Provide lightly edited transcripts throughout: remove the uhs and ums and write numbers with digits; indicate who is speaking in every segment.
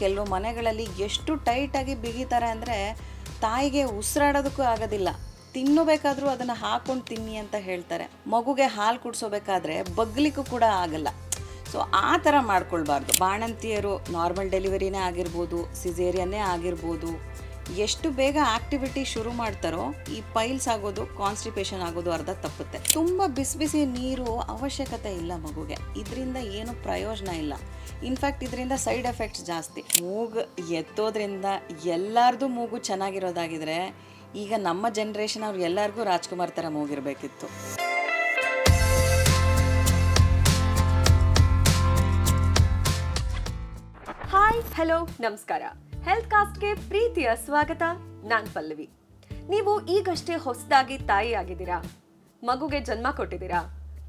Speaker 1: ಕೆಲವು ಮನೆಗಳಲ್ಲಿ ಎಷ್ಟು ಟೈಟಾಗಿ ಬಿಗಿತಾರೆ ಅಂದರೆ ತಾಯಿಗೆ ಉಸಿರಾಡೋದಕ್ಕೂ ಆಗೋದಿಲ್ಲ. ತಿನ್ನಬೇಕಾದ್ರೂ ಅದನ್ನು ಹಾಕೊಂಡು ತಿನ್ನಿ ಅಂತ ಹೇಳ್ತಾರೆ. ಮಗುಗೆ ಹಾಲು ಕುಡಿಸೋಬೇಕಾದ್ರೆ ಬಗ್ಲಿಕ್ಕೂ ಕೂಡ ಆಗಲ್ಲ. ಸೊ ಆ ಥರ ಮಾಡ್ಕೊಳ್ಬಾರ್ದು. ಬಾಣಂತಿಯರು ನಾರ್ಮಲ್ ಡೆಲಿವರಿನೇ ಆಗಿರ್ಬೋದು, ಸಿಸೇರಿಯನ್ನೇ ಆಗಿರ್ಬೋದು, ಎಷ್ಟು ಬೇಗ ಆಕ್ಟಿವಿಟಿ ಶುರು ಮಾಡ್ತಾರೋ ಈ ಪೈಲ್ಸ್ ಆಗೋದು, ಕಾನ್ಸ್ಟಿಪೇಷನ್ ಆಗೋದು ಅರ್ಧ ತಪ್ಪುತ್ತೆ. ತುಂಬ ಬಿಸಿ ಬಿಸಿ ನೀರು ಅವಶ್ಯಕತೆ ಇಲ್ಲ ಮಗುಗೆ. ಇದರಿಂದ ಏನು ಪ್ರಯೋಜನ ಇಲ್ಲ. ಇನ್ಫ್ಯಾಕ್ಟ್ ಇದರಿಂದ ಸೈಡ್ ಎಫೆಕ್ಟ್ಸ್ ಜಾಸ್ತಿ. ಮೂಗು ಎತ್ತೋದ್ರಿಂದ ಎಲ್ಲರದು ಮೂಗು ಚೆನ್ನಾಗಿರೋದಾಗಿದ್ರೆ ಈಗ ನಮ್ಮ ಜನ್ರೇಷನ್ ಅವ್ರು ಎಲ್ಲರಿಗೂ ರಾಜ್ಕುಮಾರ್ ಥರ ಮೂಗಿರಬೇಕಿತ್ತು.
Speaker 2: ಹಾಯ್, ಹಲೋ, ನಮಸ್ಕಾರ. ಹೆಲ್ತ್ ಕಾಸ್ಟ್ಗೆ ಪ್ರೀತಿಯ ಸ್ವಾಗತ. ನಾನ್ ಪಲ್ಲವಿ. ನೀವು ಈಗಷ್ಟೇ ಹೊಸದಾಗಿ ತಾಯಿ ಆಗಿದ್ದೀರಾ, ಮಗುಗೆ ಜನ್ಮ ಕೊಟ್ಟಿದ್ದೀರಾ,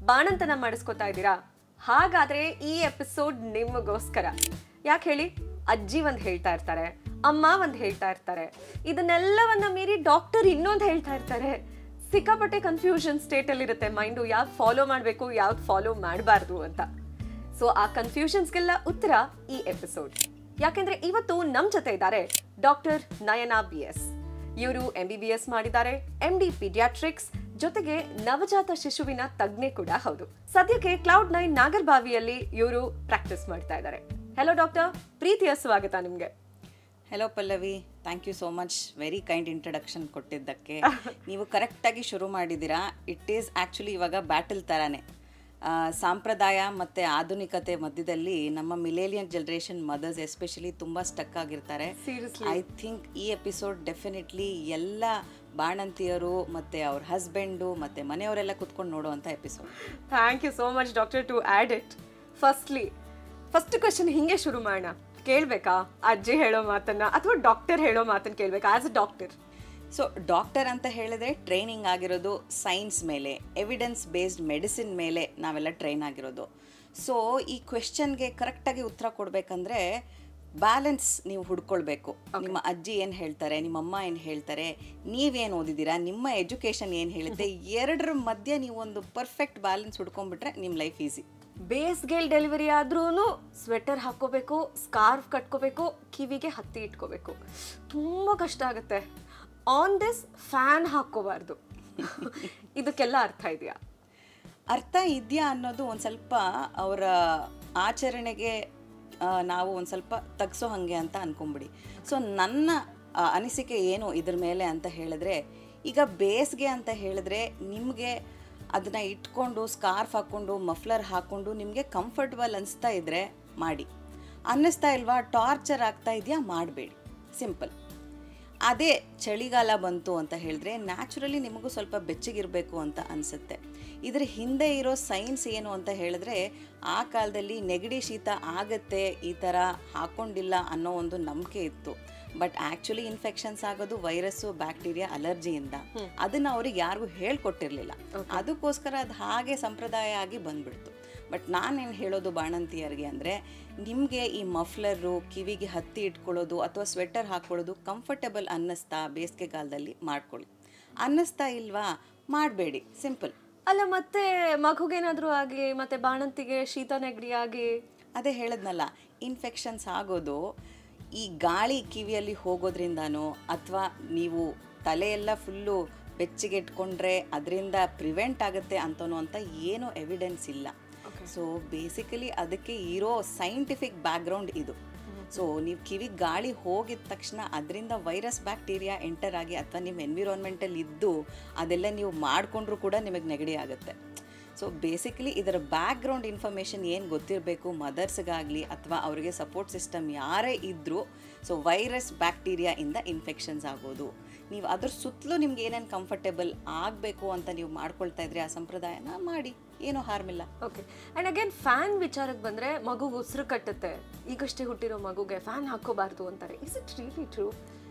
Speaker 2: ಬಾಣಂತನ ಮಾಡಿಸ್ಕೊತಾ ಇದ್ದೀರಾ? ಹಾಗಾದ್ರೆ ಈ ಎಪಿಸೋಡ್ ನಿಮಗೋಸ್ಕರ. ಯಾಕೆ ಹೇಳಿ? ಅಜ್ಜಿ ಒಂದ್ ಹೇಳ್ತಾ ಇರ್ತಾರೆ, ಅಮ್ಮ ಒಂದ್ ಹೇಳ್ತಾ ಇರ್ತಾರೆ, ಇದನ್ನೆಲ್ಲವನ್ನ ಮೀರಿ ಡಾಕ್ಟರ್ ಇನ್ನೊಂದು ಹೇಳ್ತಾ ಇರ್ತಾರೆ. ಸಿಕ್ಕಾಪಟ್ಟೆ ಕನ್ಫ್ಯೂಷನ್ ಸ್ಟೇಟಲ್ಲಿ ಇರುತ್ತೆ ಮೈಂಡು, ಯಾವ್ದು ಫಾಲೋ ಮಾಡಬೇಕು, ಯಾವ್ದು ಫಾಲೋ ಮಾಡಬಾರ್ದು ಅಂತ. ಸೊ ಆ ಕನ್ಫ್ಯೂಷನ್ಸ್ಗೆಲ್ಲ ಉತ್ತರ ಈ ಎಪಿಸೋಡ್. ಯಾಕೆಂದ್ರೆ ಇವತ್ತು ನಮ್ ಜೊತೆ ಇದ್ದಾರೆ ಡಾಕ್ಟರ್ ನಯನಾ BS. ಇವರು MBBS ಮಾಡಿದ್ದಾರೆ, MD ಪೀಡಿಯಾಟ್ರಿಕ್ಸ್, ಜೊತೆಗೆ ನವಜಾತ ಶಿಶುವಿನ ತಜ್ಞೆ ಕೂಡ ಹೌದು. ಸದ್ಯಕ್ಕೆ Cloud9 ನಾಗರಬಾವಿಯಲ್ಲಿ ಇವರು ಪ್ರಾಕ್ಟೀಸ್ ಮಾಡ್ತಾ ಇದ್ದಾರೆ. ಹೆಲೋ ಡಾಕ್ಟರ್, ಪ್ರೀತಿಯ ಸ್ವಾಗತ ನಿಮ್ಗೆ.
Speaker 1: Hello Pallavi, thank you so much. Very kind introduction ಕೊಟ್ಟಿದ್ದಕ್ಕೆ. ನೀವು ಕರೆಕ್ಟಾಗಿ ಶುರು ಮಾಡಿದ್ದೀರಾ. ಇಟ್ ಈಸ್ ಆ್ಯಕ್ಚುಲಿ ಇವಾಗ ಬ್ಯಾಟಲ್ ಥರನೇ. ಸಾಂಪ್ರದಾಯ ಮತ್ತು ಆಧುನಿಕತೆ ಮಧ್ಯದಲ್ಲಿ ನಮ್ಮ ಮಿಲೇನಿಯಲ್ ಜನರೇಷನ್ ಮದರ್ಸ್ ಎಸ್ಪೆಷಲಿ ತುಂಬ ಸ್ಟಕ್ ಆಗಿರ್ತಾರೆ. ಐ ಥಿಂಕ್ ಈ ಎಪಿಸೋಡ್ ಡೆಫಿನೆಟ್ಲಿ ಎಲ್ಲ ಬಾಣಂತಿಯರು ಮತ್ತು ಅವ್ರ ಹಸ್ಬೆಂಡು ಮತ್ತು ಮನೆಯವರೆಲ್ಲ ಕುತ್ಕೊಂಡು ನೋಡುವಂಥ episode.
Speaker 2: Thank you so much doctor to add it. First question ಹಿಂಗೆ ಶುರು ಮಾಡೋಣ. ಕೇಳಬೇಕಾ ಅಜ್ಜಿ ಹೇಳೋ ಮಾತನ್ನ ಅಥವಾ ಡಾಕ್ಟರ್ ಹೇಳೋ ಮಾತನ್ನು ಕೇಳಬೇಕಾ as a doctor?
Speaker 1: So doctor ಅಂತ ಹೇಳಿದ್ರೆ ಟ್ರೈನಿಂಗ್ ಆಗಿರೋದು ಸೈನ್ಸ್ ಮೇಲೆ, ಎವಿಡೆನ್ಸ್ ಬೇಸ್ಡ್ ಮೆಡಿಸಿನ್ ಮೇಲೆ ನಾವೆಲ್ಲ ಟ್ರೈನ್ ಆಗಿರೋದು. ಸೊ ಈ ಕ್ವೆಶ್ಚನ್ಗೆ ಕರೆಕ್ಟಾಗಿ ಉತ್ತರ ಕೊಡಬೇಕಂದ್ರೆ ಬ್ಯಾಲೆನ್ಸ್ ನೀವು ಹುಡ್ಕೊಳ್ಬೇಕು. ನಿಮ್ಮ ಅಜ್ಜಿ ಏನು ಹೇಳ್ತಾರೆ, ನಿಮ್ಮಮ್ಮ ಏನು ಹೇಳ್ತಾರೆ, ನೀವೇನು ಓದಿದ್ದೀರಾ, ನಿಮ್ಮ ಎಜುಕೇಷನ್ ಏನು ಹೇಳುತ್ತೆ, ಎರಡರ ಮಧ್ಯೆ ನೀವು ಒಂದು ಪರ್ಫೆಕ್ಟ್ ಬ್ಯಾಲೆನ್ಸ್ ಹುಡ್ಕೊಂಡ್ಬಿಟ್ರೆ ನಿಮ್ಮ ಲೈಫ್ ಈಸಿ.
Speaker 2: ಬೇಸ್ಗೆಲ್ ಡೆಲಿವರಿ ಆದ್ರೂ ಸ್ವೆಟರ್ ಹಾಕೋಬೇಕು, ಸ್ಕಾರ್ಫ್ ಕಟ್ಕೋಬೇಕು, ಕಿವಿಗೆ ಹತ್ತಿ ಇಟ್ಕೋಬೇಕು. ತುಂಬ ಕಷ್ಟ ಆಗುತ್ತೆ. ಆನ್ ದಿಸ್ ಫ್ಯಾನ್ ಹಾಕೋಬಾರ್ದು. ಇದಕ್ಕೆಲ್ಲ ಅರ್ಥ ಇದೆಯಾ?
Speaker 1: ಅರ್ಥ ಇದೆಯಾ ಅನ್ನೋದು ಒಂದು ಸ್ವಲ್ಪ ಅವರ ಆಚರಣೆಗೆ ನಾವು ಒಂದು ಸ್ವಲ್ಪ ತಗ್ಸೋ ಹಾಗೆ ಅಂತ ಅಂದ್ಕೊಂಬಿಡಿ. ಸೊ ನನ್ನ ಅನಿಸಿಕೆ ಏನು ಇದ್ರ ಮೇಲೆ ಅಂತ ಹೇಳಿದ್ರೆ, ಈಗ ಬೇಸ್ಗೆ ಅಂತ ಹೇಳಿದ್ರೆ ನಿಮಗೆ ಅದನ್ನು ಇಟ್ಕೊಂಡು ಸ್ಕಾರ್ಫ್ ಹಾಕ್ಕೊಂಡು ಮಫ್ಲರ್ ಹಾಕ್ಕೊಂಡು ನಿಮಗೆ ಕಂಫರ್ಟಬಲ್ ಅನಿಸ್ತಾ ಇದ್ದರೆ ಮಾಡಿ. ಅನ್ನಿಸ್ತಾ ಇಲ್ವಾ, ಟಾರ್ಚರ್ ಆಗ್ತಾ ಇದೆಯಾ, ಮಾಡಬೇಡಿ. ಸಿಂಪಲ್. ಅದೇ ಚಳಿಗಾಲ ಬಂತು ಅಂತ ಹೇಳಿದ್ರೆ ನ್ಯಾಚುರಲಿ ನಿಮಗೂ ಸ್ವಲ್ಪ ಬೆಚ್ಚಗಿರಬೇಕು ಅಂತ ಅನಿಸುತ್ತೆ. ಇದರ ಹಿಂದೆ ಇರೋ ಸೈನ್ಸ್ ಏನು ಅಂತ ಹೇಳಿದ್ರೆ, ಆ ಕಾಲದಲ್ಲಿ ನೆಗಡಿ ಶೀತ ಆಗತ್ತೆ ಈ ಥರ ಹಾಕ್ಕೊಂಡಿಲ್ಲ ಅನ್ನೋ ಒಂದು ನಂಬಿಕೆ ಇತ್ತು. ಬಟ್ ಆ್ಯಕ್ಚುಲಿ ಇನ್ಫೆಕ್ಷನ್ಸ್ ಆಗೋದು ವೈರಸ್ಸು, ಬ್ಯಾಕ್ಟೀರಿಯಾ, ಅಲರ್ಜಿಯಿಂದ. ಅದನ್ನು ಅವ್ರಿಗೆ ಯಾರಿಗೂ ಹೇಳ್ಕೊಟ್ಟಿರಲಿಲ್ಲ. ಅದಕ್ಕೋಸ್ಕರ ಅದು ಹಾಗೆ ಸಂಪ್ರದಾಯ ಆಗಿ ಬಂದ್ಬಿಡ್ತು. ಬಟ್ ನಾನೇನು ಹೇಳೋದು ಬಾಣಂತಿಯರಿಗೆ ಅಂದರೆ, ನಿಮಗೆ ಈ ಮಫ್ಲರು, ಕಿವಿಗೆ ಹತ್ತಿ ಇಟ್ಕೊಳ್ಳೋದು ಅಥವಾ ಸ್ವೆಟರ್ ಹಾಕ್ಕೊಳ್ಳೋದು ಕಂಫರ್ಟಬಲ್ ಅನ್ನಿಸ್ತಾ ಬೇಸಿಗೆಗಾಲದಲ್ಲಿ ಮಾಡ್ಕೊಳ್ಳಿ. ಅನ್ನಿಸ್ತಾ ಇಲ್ವಾ, ಮಾಡಬೇಡಿ. ಸಿಂಪಲ್.
Speaker 2: ಅಲ್ಲ, ಮತ್ತೆ ಮಗುಗೇನಾದರೂ ಆಗಿ ಮತ್ತೆ ಬಾಣಂತಿಗೆ ಶೀತ ನೆಗಡಿ ಆಗಿ,
Speaker 1: ಅದೇ ಹೇಳಿದ್ನಲ್ಲ, ಇನ್ಫೆಕ್ಷನ್ಸ್ ಆಗೋದು ಈ ಗಾಳಿ ಕಿವಿಯಲ್ಲಿ ಹೋಗೋದ್ರಿಂದನೋ ಅಥವಾ ನೀವು ತಲೆಯೆಲ್ಲ ಫುಲ್ಲು ಬೆಚ್ಚಗೆ ಇಟ್ಕೊಂಡ್ರೆ ಅದರಿಂದ ಪ್ರಿವೆಂಟ್ ಆಗುತ್ತೆ ಅಂತನೋ ಅಂತ ಏನೂ ಎವಿಡೆನ್ಸ್ ಇಲ್ಲ. ಸೊ ಬೇಸಿಕಲಿ ಅದಕ್ಕೆ ಇರೋ ಸೈಂಟಿಫಿಕ್ ಬ್ಯಾಕ್ಗ್ರೌಂಡ್ ಇದು. ಸೊ ನೀವು ಕಿವಿಗೆ ಗಾಳಿ ಹೋಗಿದ ತಕ್ಷಣ ಅದರಿಂದ ವೈರಸ್, ಬ್ಯಾಕ್ಟೀರಿಯಾ ಎಂಟರ್ ಆಗಿ ಅಥವಾ ನಿಮ್ಮ ಎನ್ವಿರಾನ್ಮೆಂಟಲ್ಲಿ ಇದ್ದು ಅದೆಲ್ಲ ನೀವು ಮಾಡಿಕೊಂಡ್ರೂ ಕೂಡ ನಿಮಗೆ ನೆಗಡಿ ಆಗುತ್ತೆ. ಸೊ ಬೇಸಿಕಲಿ ಇದರ ಬ್ಯಾಕ್ಗ್ರೌಂಡ್ ಇನ್ಫಾರ್ಮೇಷನ್ ಏನು ಗೊತ್ತಿರಬೇಕು ಮದರ್ಸ್ಗಾಗಲಿ ಅಥವಾ ಅವರಿಗೆ ಸಪೋರ್ಟ್ ಸಿಸ್ಟಮ್ ಯಾರೇ ಇದ್ದರೂ. ಸೊ ವೈರಸ್, ಬ್ಯಾಕ್ಟೀರಿಯಾ ಇಂದ ಇನ್ಫೆಕ್ಷನ್ಸ್ ಆಗೋದು, ನೀವು ಅದ್ರ ಸುತ್ತಲೂ ನಿಮ್ಗೆ ಏನೇನು ಕಂಫರ್ಟೇಬಲ್ ಆಗಬೇಕು ಅಂತ ನೀವು ಮಾಡ್ಕೊಳ್ತಾ ಇದ್ರೆ ಆ ಸಂಪ್ರದಾಯನ ಮಾಡಿ, ಏನೂ ಹಾರ್ಮಿಲ್ಲ.
Speaker 2: ಓಕೆ. ಆ್ಯಂಡ್ ಅಗೇನ್ ಫ್ಯಾನ್ ವಿಚಾರಕ್ಕೆ ಬಂದರೆ, ಮಗುಗೆ ಉಸಿರು ಕಟ್ಟುತ್ತೆ, ಈಗಷ್ಟೇ ಹುಟ್ಟಿರೋ ಮಗುಗೆ ಫ್ಯಾನ್ ಹಾಕೋಬಾರ್ದು ಅಂತಾರೆ. Is it really true?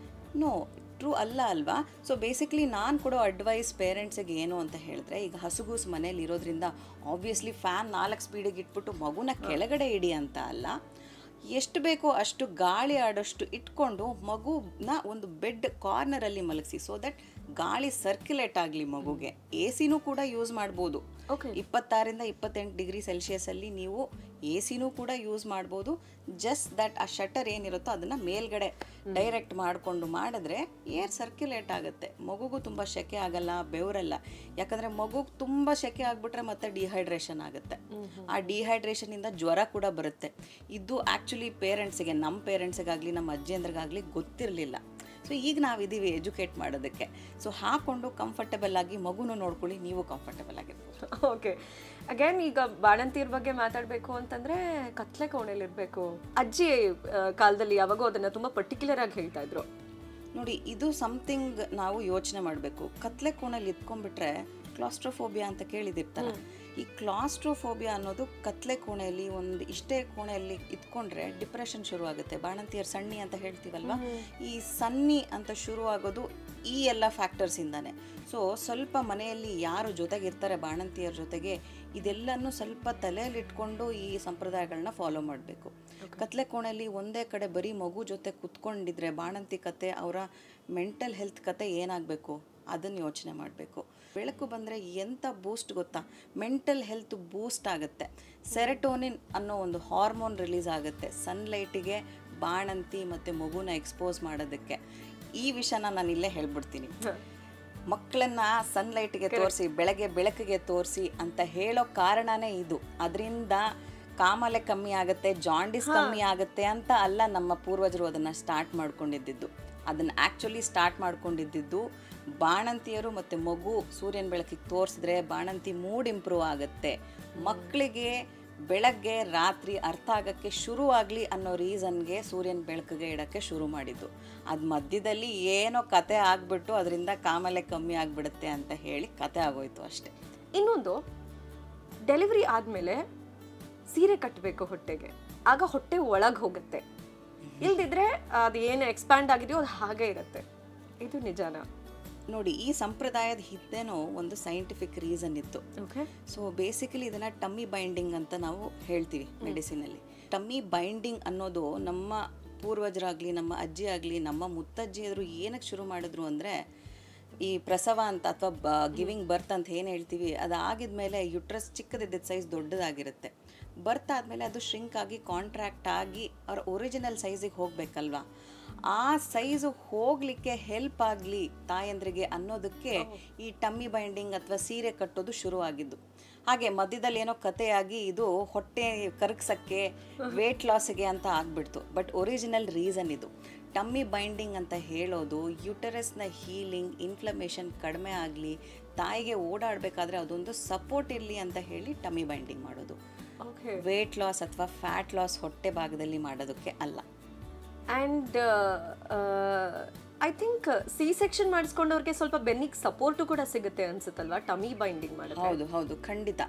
Speaker 1: No, true ಅಲ್ಲ ಅಲ್ವಾ. ಸೊ ಬೇಸಿಕ್ಲಿ ನಾನು ಕೊಡೋ ಅಡ್ವೈಸ್ ಪೇರೆಂಟ್ಸಿಗೆ ಏನು ಅಂತ ಹೇಳಿದ್ರೆ, ಈಗ ಹಸುಗೂಸು ಮನೇಲಿ ಇರೋದ್ರಿಂದ ಆಬ್ವಿಯಸ್ಲಿ ಫ್ಯಾನ್ 4 ಸ್ಪೀಡಿಗೆ ಇಟ್ಬಿಟ್ಟು ಮಗುನ ಕೆಳಗಡೆ ಇಡಿ ಅಂತ ಅಲ್ಲ. ಎಷ್ಟು ಬೇಕೋ ಅಷ್ಟು ಗಾಳಿ ಆಡೋಷ್ಟು ಇಟ್ಕೊಂಡು ಮಗುನ ಒಂದು ಬೆಡ್ ಕಾರ್ನರಲ್ಲಿ ಮಲಗಿಸಿ. ಸೊ ದಟ್ ಗಾಳಿ ಸರ್ಕ್ಯುಲೇಟ್ ಆಗಲಿ ಮಗುಗೆ. AC ಕೂಡ ಯೂಸ್ ಮಾಡ್ಬೋದು.
Speaker 2: Okay.
Speaker 1: 26 ರಿಂದ 28 ಡಿಗ್ರಿ ಸೆಲ್ಸಿಯಸ್ ಅಲ್ಲಿ ನೀವು AC ಕೂಡ ಯೂಸ್ ಮಾಡ್ಬೋದು. ಜಸ್ಟ್ ದಟ್ ಆ ಶಟರ್ ಏನಿರುತ್ತೋ ಅದನ್ನ ಮೇಲ್ಗಡೆ ಡೈರೆಕ್ಟ್ ಮಾಡಿಕೊಂಡು ಮಾಡಿದ್ರೆ ಏರ್ ಸರ್ಕ್ಯುಲೇಟ್ ಆಗುತ್ತೆ. ಮಗುಗೂ ತುಂಬ ಶೆಕೆ ಆಗಲ್ಲ, ಬೆವರಲ್ಲ. ಯಾಕಂದರೆ ಮಗುಗೆ ತುಂಬ ಶೆಕೆ ಆಗಿಬಿಟ್ರೆ ಮತ್ತೆ ಡಿಹೈಡ್ರೇಷನ್ ಆಗುತ್ತೆ. ಆ ಡಿಹೈಡ್ರೇಷನಿಂದ ಜ್ವರ ಕೂಡ ಬರುತ್ತೆ. ಇದು ಆ್ಯಕ್ಚುಲಿ ಪೇರೆಂಟ್ಸಿಗೆ, ನಮ್ಮ ಪೇರೆಂಟ್ಸಿಗಾಗಲಿ ನಮ್ಮ ಅಜ್ಜಿಯಂದ್ರಿಗಾಗಲಿ ಗೊತ್ತಿರಲಿಲ್ಲ. ಸೊ ಈಗ ನಾವಿದ್ದೀವಿ ಎಜುಕೇಟ್ ಮಾಡೋದಕ್ಕೆ. ಸೊ ಹಾಕ್ಕೊಂಡು ಕಂಫರ್ಟಬಲ್ ಆಗಿ ಮಗುನೂ ನೋಡ್ಕೊಳ್ಳಿ, ನೀವು ಕಂಫರ್ಟಬಲ್ ಆಗಿರ್ಬೋದು.
Speaker 2: ಓಕೆ, ಅಗೇನ್ ಈಗ ಬಾಣಂತಿಯರ ಬಗ್ಗೆ ಮಾತಾಡಬೇಕು ಅಂತಂದ್ರೆ ಕತ್ಲೆ ಕೋಣೆಲಿ ಇರಬೇಕು. ಅಜ್ಜಿ ಕಾಲದಲ್ಲಿ ಯಾವಾಗೋ ಅದನ್ನ ತುಂಬಾ ಪರ್ಟಿಕ್ಯುಲರ್ ಆಗಿ ಹೇಳ್ತಾ ಇದ್ರು.
Speaker 1: ನೋಡಿ, ಇದು ಸಮಥಿಂಗ್ ನಾವು ಯೋಚನೆ ಮಾಡಬೇಕು. ಕತ್ಲೆ ಕೋಣೆಲಿ ಇದ್ಕೊಂಡ್ಬಿಟ್ರೆ ಕ್ಲಾಸ್ಟ್ರೋಫೋಬಿಯಾ ಅಂತ ಕೇಳಿದಿರ್ತಾರೆ. ಈ ಕ್ಲಾಸ್ಟ್ರೋಫೋಬಿಯಾ ಅನ್ನೋದು ಕತ್ಲೆ ಕೋಣೆಯಲ್ಲಿ ಇಷ್ಟೇ ಕೋಣೆಯಲ್ಲಿ ಇದ್ಕೊಂಡ್ರೆ ಡಿಪ್ರೆಷನ್ ಶುರು ಆಗುತ್ತೆ. ಬಾಣಂತಿಯರ್ ಸಣ್ಣಿ ಅಂತ ಹೇಳ್ತೀವಲ್ವ, ಈ ಸನ್ನಿ ಅಂತ ಶುರು ಆಗೋದು ಈ ಎಲ್ಲ ಫ್ಯಾಕ್ಟರ್ಸಿಂದಾನೆ. ಸೊ ಸ್ವಲ್ಪ ಮನೆಯಲ್ಲಿ ಯಾರು ಜೊತೆಗಿರ್ತಾರೆ ಬಾಣಂತಿಯರ ಜೊತೆಗೆ, ಇದೆಲ್ಲನೂ ಸ್ವಲ್ಪ ತಲೆಯಲ್ಲಿಟ್ಕೊಂಡು ಈ ಸಂಪ್ರದಾಯಗಳನ್ನ ಫಾಲೋ ಮಾಡಬೇಕು. ಕತ್ಲೆ ಕೋಣೆಯಲ್ಲಿ ಒಂದೇ ಕಡೆ ಬರೀ ಮಗು ಜೊತೆ ಕುತ್ಕೊಂಡಿದ್ರೆ ಬಾಣಂತಿ ಕತೆ, ಅವರ ಮೆಂಟಲ್ ಹೆಲ್ತ್ ಕತೆ ಏನಾಗಬೇಕು ಅದನ್ನು ಯೋಚನೆ ಮಾಡಬೇಕು. ಬೆಳಕು ಬಂದರೆ ಎಂಥ ಬೂಸ್ಟ್ ಗೊತ್ತಾ, ಮೆಂಟಲ್ ಹೆಲ್ತ್ ಬೂಸ್ಟ್ ಆಗುತ್ತೆ. ಸೆರೆಟೋನಿನ್ ಅನ್ನೋ ಒಂದು ಹಾರ್ಮೋನ್ ರಿಲೀಸ್ ಆಗುತ್ತೆ ಸನ್ಲೈಟಿಗೆ ಬಾಣಂತಿ ಮತ್ತು ಮಗುನ ಎಕ್ಸ್ಪೋಸ್ ಮಾಡೋದಕ್ಕೆ. ಈ ವಿಷಯನ ನಾನು ಇಲ್ಲೇ ಹೇಳ್ಬಿಡ್ತೀನಿ. ಮಕ್ಕಳನ್ನ ಸನ್ಲೈಟ್ಗೆ ತೋರಿಸಿ, ಬೆಳಕಿಗೆ ತೋರಿಸಿ ಅಂತ ಹೇಳೋ ಕಾರಣನೇ ಇದು. ಅದರಿಂದ ಕಾಮಾಲೆ ಕಮ್ಮಿ ಆಗುತ್ತೆ, ಜಾಂಡಿಸ್ ಕಮ್ಮಿ ಆಗುತ್ತೆ ಅಂತ ಅಲ್ಲ ನಮ್ಮ ಪೂರ್ವಜರು ಅದನ್ನು ಸ್ಟಾರ್ಟ್ ಮಾಡ್ಕೊಂಡಿದ್ದು. ಅದನ್ನು ಆ್ಯಕ್ಚುಲಿ ಸ್ಟಾರ್ಟ್ ಮಾಡ್ಕೊಂಡಿದ್ದು ಬಾಣಂತಿಯರು ಮತ್ತು ಮಗು ಸೂರ್ಯನ ಬೆಳಕಿಗೆ ತೋರಿಸಿದ್ರೆ ಬಾಣಂತಿ ಮೂಡ್ ಇಂಪ್ರೂವ್ ಆಗುತ್ತೆ, ಮಕ್ಕಳಿಗೆ ಬೆಳಗ್ಗೆ ರಾತ್ರಿ ಅರ್ಥ ಆಗೋಕ್ಕೆ ಶುರು ಆಗಲಿ ಅನ್ನೋ ರೀಸನ್ಗೆ ಸೂರ್ಯನ ಬೆಳಕಿಗೆ ಇಡೋಕ್ಕೆ ಶುರು ಮಾಡಿದ್ದು. ಅದು ಮಧ್ಯದಲ್ಲಿ ಏನೋ ಕತೆ ಆಗಿಬಿಟ್ಟು ಅದರಿಂದ ಕಾಮಾಲೆ ಕಮ್ಮಿ ಆಗಿಬಿಡುತ್ತೆ ಅಂತ ಹೇಳಿ ಕತೆ ಆಗೋಯ್ತು ಅಷ್ಟೆ.
Speaker 2: ಇನ್ನೊಂದು, ಡೆಲಿವರಿ ಆದಮೇಲೆ ಸೀರೆ ಕಟ್ಟಬೇಕು ಹೊಟ್ಟೆಗೆ, ಆಗ ಹೊಟ್ಟೆ ಒಳಗೆ ಹೋಗುತ್ತೆ. ಇಲ್ದಿದ್ರೆ ಅದು ಏನು ಎಕ್ಸ್ಪ್ಯಾಂಡ್ ಆಗಿದೆಯೋ ಅದು ಹಾಗೆ ಇರುತ್ತೆ. ಇದು ನಿಜಾನ?
Speaker 1: ನೋಡಿ, ಈ ಸಂಪ್ರದಾಯದ ಹಿಂದೆನೋ ಒಂದು ಸೈಂಟಿಫಿಕ್ ರೀಸನ್ ಇತ್ತು. ಸೊ ಬೇಸಿಕಲಿ ಇದನ್ನ ಟಮ್ಮಿ ಬೈಂಡಿಂಗ್ ಅಂತ ನಾವು ಹೇಳ್ತೀವಿ ಮೆಡಿಸಿನಲ್ಲಿ. ಟಮ್ಮಿ ಬೈಂಡಿಂಗ್ ಅನ್ನೋದು ನಮ್ಮ ಪೂರ್ವಜರಾಗಲಿ, ನಮ್ಮ ಅಜ್ಜಿ ಆಗಲಿ, ನಮ್ಮ ಮುತ್ತಜ್ಜಿಯರು ಏನಕ್ಕೆ ಶುರು ಮಾಡಿದ್ರು ಅಂದರೆ, ಈ ಪ್ರಸವ ಅಂತ ಅಥವಾ ಗಿವಿಂಗ್ ಬರ್ತ್ ಅಂತ ಏನು ಹೇಳ್ತೀವಿ, ಅದಾಗಿದ್ಮೇಲೆ ಯುಟ್ರಸ್ ಚಿಕ್ಕದಿದ್ದ ಸೈಜ್ ದೊಡ್ಡದಾಗಿರುತ್ತೆ. ಬರ್ತ್ ಆದಮೇಲೆ ಅದು ಶ್ರಿಂಕ್ ಆಗಿ ಕಾಂಟ್ರಾಕ್ಟ್ ಆಗಿ ಅವ್ರ ಒರಿಜಿನಲ್ ಸೈಜಿಗೆ ಹೋಗಬೇಕಲ್ವಾ, ಆ ಸೈಜು ಹೋಗಲಿಕ್ಕೆ ಹೆಲ್ಪ್ ಆಗಲಿ ತಾಯಂದ್ರಿಗೆ ಅನ್ನೋದಕ್ಕೆ ಈ ಟಮ್ಮಿ ಬೈಂಡಿಂಗ್ ಅಥವಾ ಸೀರೆ ಕಟ್ಟೋದು ಶುರುವಾಗಿದ್ದು. ಹಾಗೆ ಮಧ್ಯದಲ್ಲಿ ಏನೋ ಕತೆಯಾಗಿ ಇದು ಹೊಟ್ಟೆ ಕರಗ್ಸಕ್ಕೆ, ವೇಟ್ ಲಾಸ್ಗೆ ಅಂತ ಆಗಿಬಿಡ್ತು. ಬಟ್ ಒರಿಜಿನಲ್ ರೀಸನ್ ಇದು. ಟಮ್ಮಿ ಬೈಂಡಿಂಗ್ ಅಂತ ಹೇಳೋದು ಯುಟರಸ್ನ ಹೀಲಿಂಗ್, ಇನ್ಫ್ಲಮೇಷನ್ ಕಡಿಮೆ ಆಗಲಿ, ತಾಯಿಗೆ ಓಡಾಡಬೇಕಾದ್ರೆ ಅದೊಂದು ಸಪೋರ್ಟ್ ಇರಲಿ ಅಂತ ಹೇಳಿ ಟಮ್ಮಿ ಬೈಂಡಿಂಗ್ ಮಾಡೋದು. ವೇಟ್ ಲಾಸ್ ಅಥವಾ ಫ್ಯಾಟ್ ಲಾಸ್ ಹೊಟ್ಟೆ ಭಾಗದಲ್ಲಿ ಮಾಡೋದಕ್ಕೆ ಅಲ್ಲ.
Speaker 2: And I think C section ಮಾಡಿಸ್ಕೊಂಡವ್ರಿಗೆ ಸ್ವಲ್ಪ ಬೆನ್ನಿಗೆ ಸಪೋರ್ಟು ಕೂಡ ಸಿಗುತ್ತೆ ಅನ್ಸುತ್ತಲ್ವಾ ಟಮ್ಮಿ ಬೈಂಡಿಂಗ್ ಮಾಡೋದು?
Speaker 1: ಹೌದು ಹೌದು, ಖಂಡಿತ.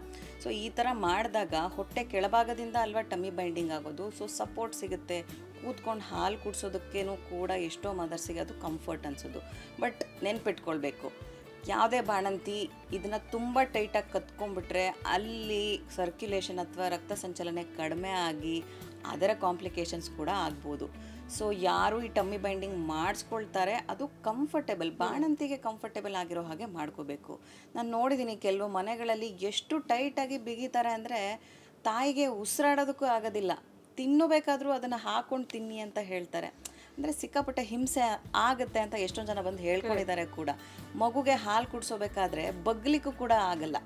Speaker 1: ಸೊ ಈ ಥರ ಮಾಡಿದಾಗ ಹೊಟ್ಟೆ ಕೆಳಭಾಗದಿಂದ ಅಲ್ವಾ ಟಮ್ಮಿ ಬೈಂಡಿಂಗ್ ಆಗೋದು. ಸೊ ಸಪೋರ್ಟ್ ಸಿಗುತ್ತೆ. ಕೂತ್ಕೊಂಡು ಹಾಲು ಕುಡಿಸೋದಕ್ಕೇನು ಕೂಡ ಎಷ್ಟೋ ಮದರ್ಸಿಗೆ ಅದು ಕಂಫರ್ಟ್ ಅನಿಸೋದು. ಬಟ್ ನೆನ್ಪಿಟ್ಕೊಳ್ಬೇಕು, ಯಾವುದೇ ಬಾಣಂತಿ ಇದನ್ನು ತುಂಬ ಟೈಟಾಗಿ ಕತ್ಕೊಂಡ್ಬಿಟ್ರೆ ಅಲ್ಲಿ ಸರ್ಕ್ಯುಲೇಷನ್ ಅಥವಾ ರಕ್ತ ಸಂಚಲನೆ ಕಡಿಮೆ ಆಗಿ ಅದರ ಕಾಂಪ್ಲಿಕೇಶನ್ಸ್ ಕೂಡ ಆಗ್ಬೋದು. ಸೊ ಯಾರು ಈ ಟಮ್ಮಿ ಬೈಂಡಿಂಗ್ ಮಾಡಿಸ್ಕೊಳ್ತಾರೆ ಅದು ಕಂಫರ್ಟೇಬಲ್, ಬಾಣಂತಿಗೆ ಕಂಫರ್ಟೇಬಲ್ ಆಗಿರೋ ಹಾಗೆ ಮಾಡ್ಕೋಬೇಕು. ನಾನು ನೋಡಿದ್ದೀನಿ ಕೆಲವು ಮನೆಗಳಲ್ಲಿ ಎಷ್ಟು ಟೈಟಾಗಿ ಬಿಗಿತಾರೆ ಅಂದರೆ ತಾಯಿಗೆ ಉಸಿರಾಡೋದಕ್ಕೂ ಆಗೋದಿಲ್ಲ. ತಿನ್ನಬೇಕಾದ್ರೂ ಅದನ್ನು ಹಾಕೊಂಡು ತಿನ್ನಿ ಅಂತ ಹೇಳ್ತಾರೆ. ಅಂದರೆ ಸಿಕ್ಕಾಪಟ್ಟೆ ಹಿಂಸೆ ಆಗುತ್ತೆ ಅಂತ ಎಷ್ಟೊಂದು ಜನ ಬಂದು ಹೇಳ್ಕೊಂಡಿದ್ದಾರೆ ಕೂಡ. ಮಗುಗೆ ಹಾಲು ಕುಡಿಸೋಬೇಕಾದ್ರೆ ಬಗ್ಲಿಕ್ಕೂ ಕೂಡ ಆಗಲ್ಲ.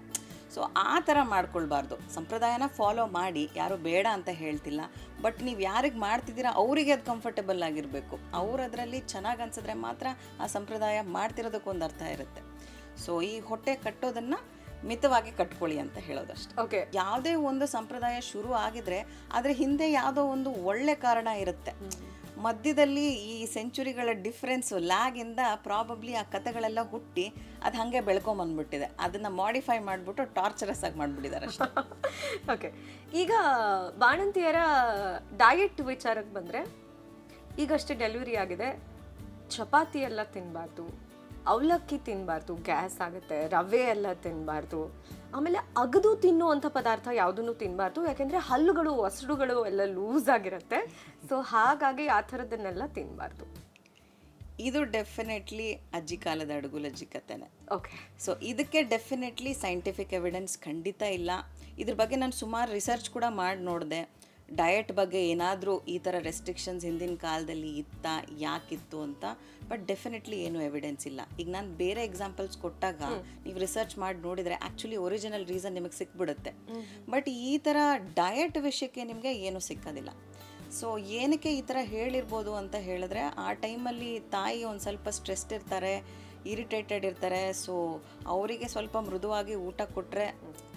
Speaker 1: ಸೊ ಆ ಥರ ಮಾಡ್ಕೊಳ್ಬಾರ್ದು. ಸಂಪ್ರದಾಯನ ಫಾಲೋ ಮಾಡಿ, ಯಾರು ಬೇಡ ಅಂತ ಹೇಳ್ತಿಲ್ಲ. ಬಟ್ ನೀವು ಯಾರಿಗೆ ಮಾಡ್ತಿದ್ದೀರಾ ಅವರಿಗೆ ಅದು ಕಂಫರ್ಟೇಬಲ್ ಆಗಿರಬೇಕು. ಅವ್ರು ಅದರಲ್ಲಿ ಚೆನ್ನಾಗಿ ಅನ್ಸಿದ್ರೆ ಮಾತ್ರ ಆ ಸಂಪ್ರದಾಯ ಮಾಡ್ತಿರೋದಕ್ಕೊಂದು ಅರ್ಥ ಇರುತ್ತೆ. ಸೊ ಈ ಹೊಟ್ಟೆ ಕಟ್ಟೋದನ್ನು ಮಿತವಾಗಿ ಕಟ್ಕೊಳ್ಳಿ ಅಂತ ಹೇಳೋದಷ್ಟೆ.
Speaker 2: ಓಕೆ,
Speaker 1: ಯಾವುದೇ ಒಂದು ಸಂಪ್ರದಾಯ ಶುರು ಆಗಿದ್ರೆ ಅದ್ರ ಹಿಂದೆ ಯಾವುದೋ ಒಂದು ಒಳ್ಳೆ ಕಾರಣ ಇರುತ್ತೆ. ಮಧ್ಯದಲ್ಲಿ ಈ ಸೆಂಚುರಿಗಳ ಡಿಫ್ರೆನ್ಸು ಲ್ಯಾಗಿಂದ ಪ್ರಾಬಬ್ಲಿ ಆ ಕಥೆಗಳೆಲ್ಲ ಹುಟ್ಟಿ ಅದು ಹಾಗೆ ಬೆಳ್ಕೊಂಬಂದ್ಬಿಟ್ಟಿದೆ. ಅದನ್ನು ಮಾಡಿಫೈ ಮಾಡಿಬಿಟ್ಟು ಟಾರ್ಚರಸ್ ಆಗಿ ಮಾಡಿಬಿಟ್ಟಿದ್ದಾರೆ ಅಷ್ಟೇ.
Speaker 2: ಓಕೆ, ಈಗ ಬಾಣಂತಿಯರ ಡಯಟ್ ವಿಚಾರಕ್ಕೆ ಬಂದರೆ, ಈಗಷ್ಟೇ ಡೆಲಿವರಿ ಆಗಿದೆ, ಚಪಾತಿ ಎಲ್ಲ ತಿನ್ನಬಾರ್ದು, ಅವಲಕ್ಕಿ ತಿನ್ನಬಾರ್ದು, ಗ್ಯಾಸ್ ಆಗುತ್ತೆ, ರವೆ ಎಲ್ಲ ತಿನ್ನಬಾರ್ದು, ಆಮೇಲೆ ಅಗದು ತಿನ್ನುವಂಥ ಪದಾರ್ಥ ಯಾವುದನ್ನು ತಿನ್ನಬಾರ್ದು, ಯಾಕೆಂದರೆ ಹಲ್ಲುಗಳು ಒಸಡುಗಳು ಎಲ್ಲ ಲೂಸ್ ಆಗಿರುತ್ತೆ. ಸೊ ಹಾಗಾಗಿ ಆ ಥರದನ್ನೆಲ್ಲ ತಿನ್ನಬಾರ್ದು.
Speaker 1: ಇದು ಡೆಫಿನೆಟ್ಲಿ ಅಜ್ಜಿ ಕಾಲದ ಅಡುಗುಲಜ್ಜಿ ಕಥೆನೆ.
Speaker 2: ಓಕೆ.
Speaker 1: ಸೊ ಇದಕ್ಕೆ ಡೆಫಿನೆಟ್ಲಿ ಸೈಂಟಿಫಿಕ್ ಎವಿಡೆನ್ಸ್ ಖಂಡಿತ ಇಲ್ಲ. ಇದ್ರ ಬಗ್ಗೆ ನಾನು ಸುಮಾರು ರಿಸರ್ಚ್ ಕೂಡ ಮಾಡಿ ನೋಡಿದೆ. ಡಯಟ್ ಬಗ್ಗೆ ಏನಾದರೂ ಈ ಥರ ರೆಸ್ಟ್ರಿಕ್ಷನ್ಸ್ ಹಿಂದಿನ ಕಾಲದಲ್ಲಿ ಇತ್ತಾ, ಯಾಕಿತ್ತು ಅಂತ. ಬಟ್ ಡೆಫಿನೆಟ್ಲಿ ಏನು ಎವಿಡೆನ್ಸ್ ಇಲ್ಲ. ಈಗ ನಾನು ಬೇರೆ ಎಕ್ಸಾಂಪಲ್ಸ್ ಕೊಟ್ಟಾಗ ನೀವು ರಿಸರ್ಚ್ ಮಾಡಿ ನೋಡಿದರೆ ಆ್ಯಕ್ಚುಲಿ ಒರಿಜಿನಲ್ ರೀಸನ್ ನಿಮಗೆ ಸಿಕ್ಬಿಡುತ್ತೆ. ಬಟ್ ಈ ಥರ ಡಯಟ್ ವಿಷಯಕ್ಕೆ ನಿಮಗೆ ಏನೂ ಸಿಕ್ಕೋದಿಲ್ಲ. ಸೊ ಏನಕ್ಕೆ ಈ ಥರ ಹೇಳಿರ್ಬೋದು ಅಂತ ಹೇಳಿದ್ರೆ, ಆ ಟೈಮಲ್ಲಿ ತಾಯಿ ಒಂದು ಸ್ವಲ್ಪ ಸ್ಟ್ರೆಸ್ಡ್ ಇರ್ತಾರೆ, ಇರಿಟೇಟೆಡ್ ಇರ್ತಾರೆ. ಸೊ ಅವರಿಗೆ ಸ್ವಲ್ಪ ಮೃದುವಾಗಿ ಊಟ ಕೊಟ್ಟರೆ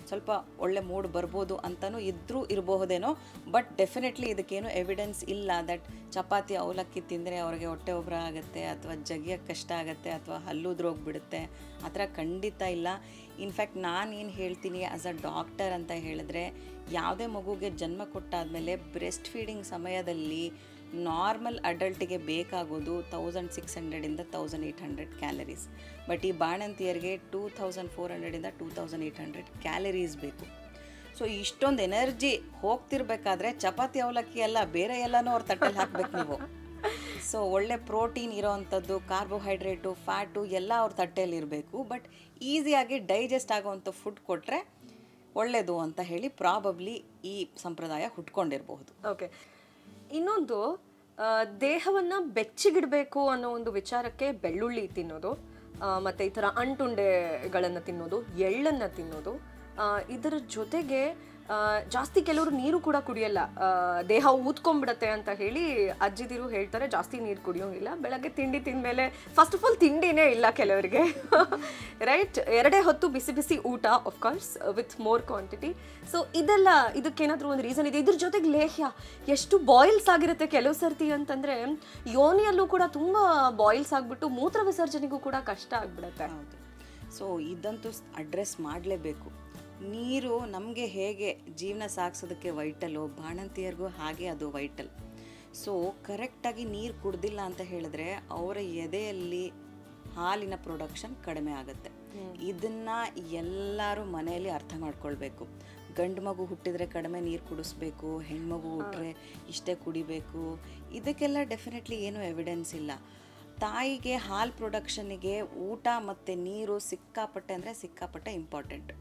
Speaker 1: ಸ್ವಲ್ಪ ಒಳ್ಳೆ ಮೂಡ್ ಬರ್ಬೋದು ಅಂತಲೂ ಇರಬಹುದೇನೋ. ಬಟ್ ಡೆಫಿನೆಟ್ಲಿ ಇದಕ್ಕೇನು ಎವಿಡೆನ್ಸ್ ಇಲ್ಲ ದಟ್ ಚಪಾತಿ ಅವಲಕ್ಕಿ ತಿಂದರೆ ಅವ್ರಿಗೆ ಹೊಟ್ಟೆ ಉಬ್ರ ಆಗುತ್ತೆ ಅಥವಾ ಜಗಿಯೋಕ್ಕೆ ಕಷ್ಟ ಆಗುತ್ತೆ ಅಥವಾ ಹಲ್ಲುದ್ರೋಗ್ಬಿಡುತ್ತೆ, ಆ ಥರ ಖಂಡಿತ ಇಲ್ಲ. ಇನ್ಫ್ಯಾಕ್ಟ್ ನಾನೇನು ಹೇಳ್ತೀನಿ ಆ್ಯಸ್ ಅ ಡಾಕ್ಟರ್ ಅಂತ ಹೇಳಿದ್ರೆ, ಯಾವುದೇ ಮಗುಗೆ ಜನ್ಮ ಕೊಟ್ಟಾದಮೇಲೆ ಬ್ರೆಸ್ಟ್ ಫೀಡಿಂಗ್ ಸಮಯದಲ್ಲಿ ನಾರ್ಮಲ್ ಅಡಲ್ಟಿಗೆ ಬೇಕಾಗೋದು 1600ಇಂದ 1800 ಕ್ಯಾಲರೀಸ್. ಬಟ್ ಈ ಬಾಣಂತಿಯರಿಗೆ 2400ಇಂದ 2800 ಕ್ಯಾಲರೀಸ್ ಬೇಕು. ಸೊ ಇಷ್ಟೊಂದು ಎನರ್ಜಿ ಹೋಗ್ತಿರ್ಬೇಕಾದ್ರೆ ಚಪಾತಿ ಅವಲಕ್ಕಿ ಎಲ್ಲ ಬೇರೆ ಎಲ್ಲನೂ ಅವ್ರ ತಟ್ಟೆಲಿ ಹಾಕ್ಬೇಕು ನೀವು. ಸೊ ಒಳ್ಳೆ ಪ್ರೋಟೀನ್ ಇರೋವಂಥದ್ದು, ಕಾರ್ಬೋಹೈಡ್ರೇಟು, ಫ್ಯಾಟು ಎಲ್ಲ ಅವ್ರ ತಟ್ಟೆಯಲ್ಲಿ ಇರಬೇಕು. ಬಟ್ ಈಸಿಯಾಗಿ ಡೈಜೆಸ್ಟ್ ಆಗೋವಂಥ ಫುಡ್ ಕೊಟ್ಟರೆ ಒಳ್ಳೆಯದು ಅಂತ ಹೇಳಿ ಪ್ರಾಬಬ್ಲಿ ಈ ಸಂಪ್ರದಾಯ ಹುಟ್ಕೊಂಡಿರಬಹುದು.
Speaker 2: ಓಕೆ. ಇನ್ನೊಂದು, ದೇಹವನ್ನು ಬೆಚ್ಚಗಿಡಬೇಕು ಅನ್ನೋ ಒಂದು ವಿಚಾರಕ್ಕೆ ಬೆಳ್ಳುಳ್ಳಿ ತಿನ್ನೋದು, ಮತ್ತು ಈ ಥರ ಅಂಟುಂಡೆಗಳನ್ನು ತಿನ್ನೋದು, ಎಳ್ಳನ್ನು ತಿನ್ನೋದು, ಇದರ ಜೊತೆಗೆ ಜಾಸ್ತಿ ಕೆಲವರು ನೀರು ಕೂಡ ಕುಡಿಯಲ್ಲ, ದೇಹ ಊದ್ಕೊಂಡ್ಬಿಡತ್ತೆ ಅಂತ ಹೇಳಿ ಅಜ್ಜಿದಿರು ಹೇಳ್ತಾರೆ. ಜಾಸ್ತಿ ನೀರು ಕುಡಿಯೋಂಗಿಲ್ಲ. ಬೆಳಗ್ಗೆ ತಿಂಡಿ ತಿಂದಮೇಲೆ ಫಸ್ಟ್ ಆಫ್ ಆಲ್ ತಿಂಡಿನೇ ಇಲ್ಲ ಕೆಲವರಿಗೆ, ರೈಟ್? 2 ಹೊತ್ತು ಬಿಸಿ ಬಿಸಿ ಊಟ, of course with more quantity. So ಇದಕ್ಕೇನಾದರೂ ಒಂದು ರೀಸನ್ ಇದೆ. ಇದ್ರ ಜೊತೆಗೆ ಲೇಹ್ಯ ಎಷ್ಟು ಬಾಯ್ಲ್ಸ್ ಆಗಿರುತ್ತೆ ಕೆಲವು ಸರ್ತಿ ಅಂತಂದರೆ, ಯೋನಿಯಲ್ಲೂ ಕೂಡ ತುಂಬ ಬಾಯ್ಲ್ಸ್ ಆಗಿಬಿಟ್ಟು ಮೂತ್ರ ವಿಸರ್ಜನೆಗೂ ಕೂಡ ಕಷ್ಟ ಆಗಿಬಿಡುತ್ತೆ.
Speaker 1: ಹೌದು. ಸೊ ಇದಂತೂ ಅಡ್ರೆಸ್ ಮಾಡಲೇಬೇಕು. ನೀರು ನಮಗೆ ಹೇಗೆ ಜೀವನ ಸಾಗಿಸೋದಕ್ಕೆ ವೈಟಲು, ಬಾಣಂತಿಯರಿಗೂ ಹಾಗೆ ಅದು ವೈಟಲ್. ಸೊ ಕರೆಕ್ಟಾಗಿ ನೀರು ಕುಡ್ದಿಲ್ಲ ಅಂತ ಹೇಳಿದ್ರೆ ಅವರ ಎದೆಯಲ್ಲಿ ಹಾಲಿನ ಪ್ರೊಡಕ್ಷನ್ ಕಡಿಮೆ ಆಗುತ್ತೆ. ಇದನ್ನು ಎಲ್ಲರೂ ಮನೆಯಲ್ಲಿ ಅರ್ಥ ಮಾಡ್ಕೊಳ್ಬೇಕು. ಗಂಡು ಮಗು ಹುಟ್ಟಿದ್ರೆ ಕಡಿಮೆ ನೀರು ಕುಡಿಸ್ಬೇಕು, ಹೆಣ್ಮಗು ಹುಟ್ಟರೆ ಇಷ್ಟೇ ಕುಡಿಬೇಕು, ಇದಕ್ಕೆಲ್ಲ ಡೆಫಿನೆಟ್ಲಿ ಏನೂ ಎವಿಡೆನ್ಸ್ ಇಲ್ಲ. ತಾಯಿಗೆ ಹಾಲು ಪ್ರೊಡಕ್ಷನ್ನಿಗೆ ಊಟ ಮತ್ತು ನೀರು ಸಿಕ್ಕಾಪಟ್ಟೆ ಇಂಪಾರ್ಟೆಂಟ್.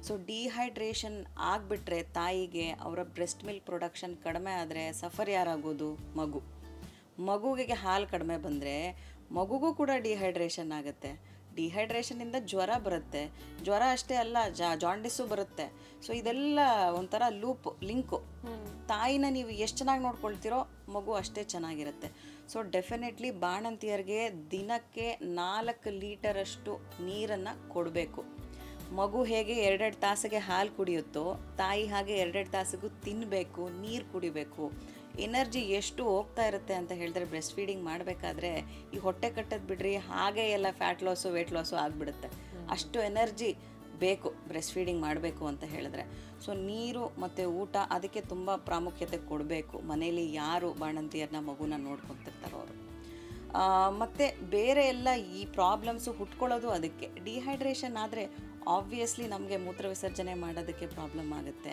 Speaker 1: ಸೊ ಡಿಹೈಡ್ರೇಷನ್ ಆಗಿಬಿಟ್ರೆ ತಾಯಿಗೆ ಅವರ ಬ್ರೆಸ್ಟ್ ಮಿಲ್ಕ್ ಪ್ರೊಡಕ್ಷನ್ ಕಡಿಮೆ ಆದರೆ ಸಫರ್ ಯಾರಾಗೋದು? ಮಗುವಿಗೆ ಹಾಲು ಕಡಿಮೆ ಬಂದರೆ ಮಗುಗೂ ಕೂಡ ಡಿಹೈಡ್ರೇಷನ್ ಆಗುತ್ತೆ. ಡಿಹೈಡ್ರೇಷನಿಂದ ಜ್ವರ ಬರುತ್ತೆ. ಜ್ವರ ಅಷ್ಟೇ ಅಲ್ಲ, ಜಾಂಡಿಸು ಬರುತ್ತೆ. ಸೊ ಇದೆಲ್ಲ ಒಂಥರ ಲಿಂಕು. ತಾಯಿನ ನೀವು ಎಷ್ಟು ಚೆನ್ನಾಗಿ ನೋಡ್ಕೊಳ್ತೀರೋ ಮಗು ಅಷ್ಟೇ ಚೆನ್ನಾಗಿರುತ್ತೆ. ಸೊ ಡೆಫಿನೆಟ್ಲಿ ಬಾಣಂತಿಯರಿಗೆ ದಿನಕ್ಕೆ 4 ಲೀಟರಷ್ಟು ನೀರನ್ನು ಕೊಡಬೇಕು. ಮಗು ಹೇಗೆ 2 ತಾಸಿಗೆ ಹಾಲು ಕುಡಿಯುತ್ತೋ ತಾಯಿ ಹಾಗೆ 2 ತಾಸಿಗೂ ತಿನ್ನಬೇಕು, ನೀರು ಕುಡಿಬೇಕು. ಎನರ್ಜಿ ಎಷ್ಟು ಹೋಗ್ತಾ ಇರುತ್ತೆ ಅಂತ ಹೇಳಿದ್ರೆ ಬ್ರೆಸ್ಟ್ ಫೀಡಿಂಗ್ ಮಾಡಬೇಕಾದ್ರೆ ಈ ಹೊಟ್ಟೆ ಕಟ್ಟೋದು ಬಿಡ್ರಿ, ಹಾಗೆ ಎಲ್ಲ ಫ್ಯಾಟ್ ಲಾಸು ವೇಟ್ ಲಾಸು ಆಗಿಬಿಡುತ್ತೆ. ಅಷ್ಟು ಎನರ್ಜಿ ಬೇಕು ಬ್ರೆಸ್ಟ್ ಫೀಡಿಂಗ್ ಮಾಡಬೇಕು ಅಂತ ಹೇಳಿದ್ರೆ. ಸೊ ನೀರು ಮತ್ತು ಊಟ ಅದಕ್ಕೆ ತುಂಬ ಪ್ರಾಮುಖ್ಯತೆ ಕೊಡಬೇಕು. ಮನೇಲಿ ಯಾರು ಬಾಣಂತಿಯರನ್ನ ಮಗುನ ನೋಡ್ಕೊತಿರ್ತಾರೋ ಅವರು. ಮತ್ತು ಬೇರೆ ಎಲ್ಲ ಈ ಪ್ರಾಬ್ಲಮ್ಸು ಹುಟ್ಕೊಳ್ಳೋದು ಅದಕ್ಕೆ. ಡಿಹೈಡ್ರೇಷನ್ ಆದರೆ ಆಬ್ವಿಯಸ್ಲಿ ನಮಗೆ ಮೂತ್ರ ವಿಸರ್ಜನೆ ಮಾಡೋದಕ್ಕೆ ಪ್ರಾಬ್ಲಮ್ ಆಗುತ್ತೆ.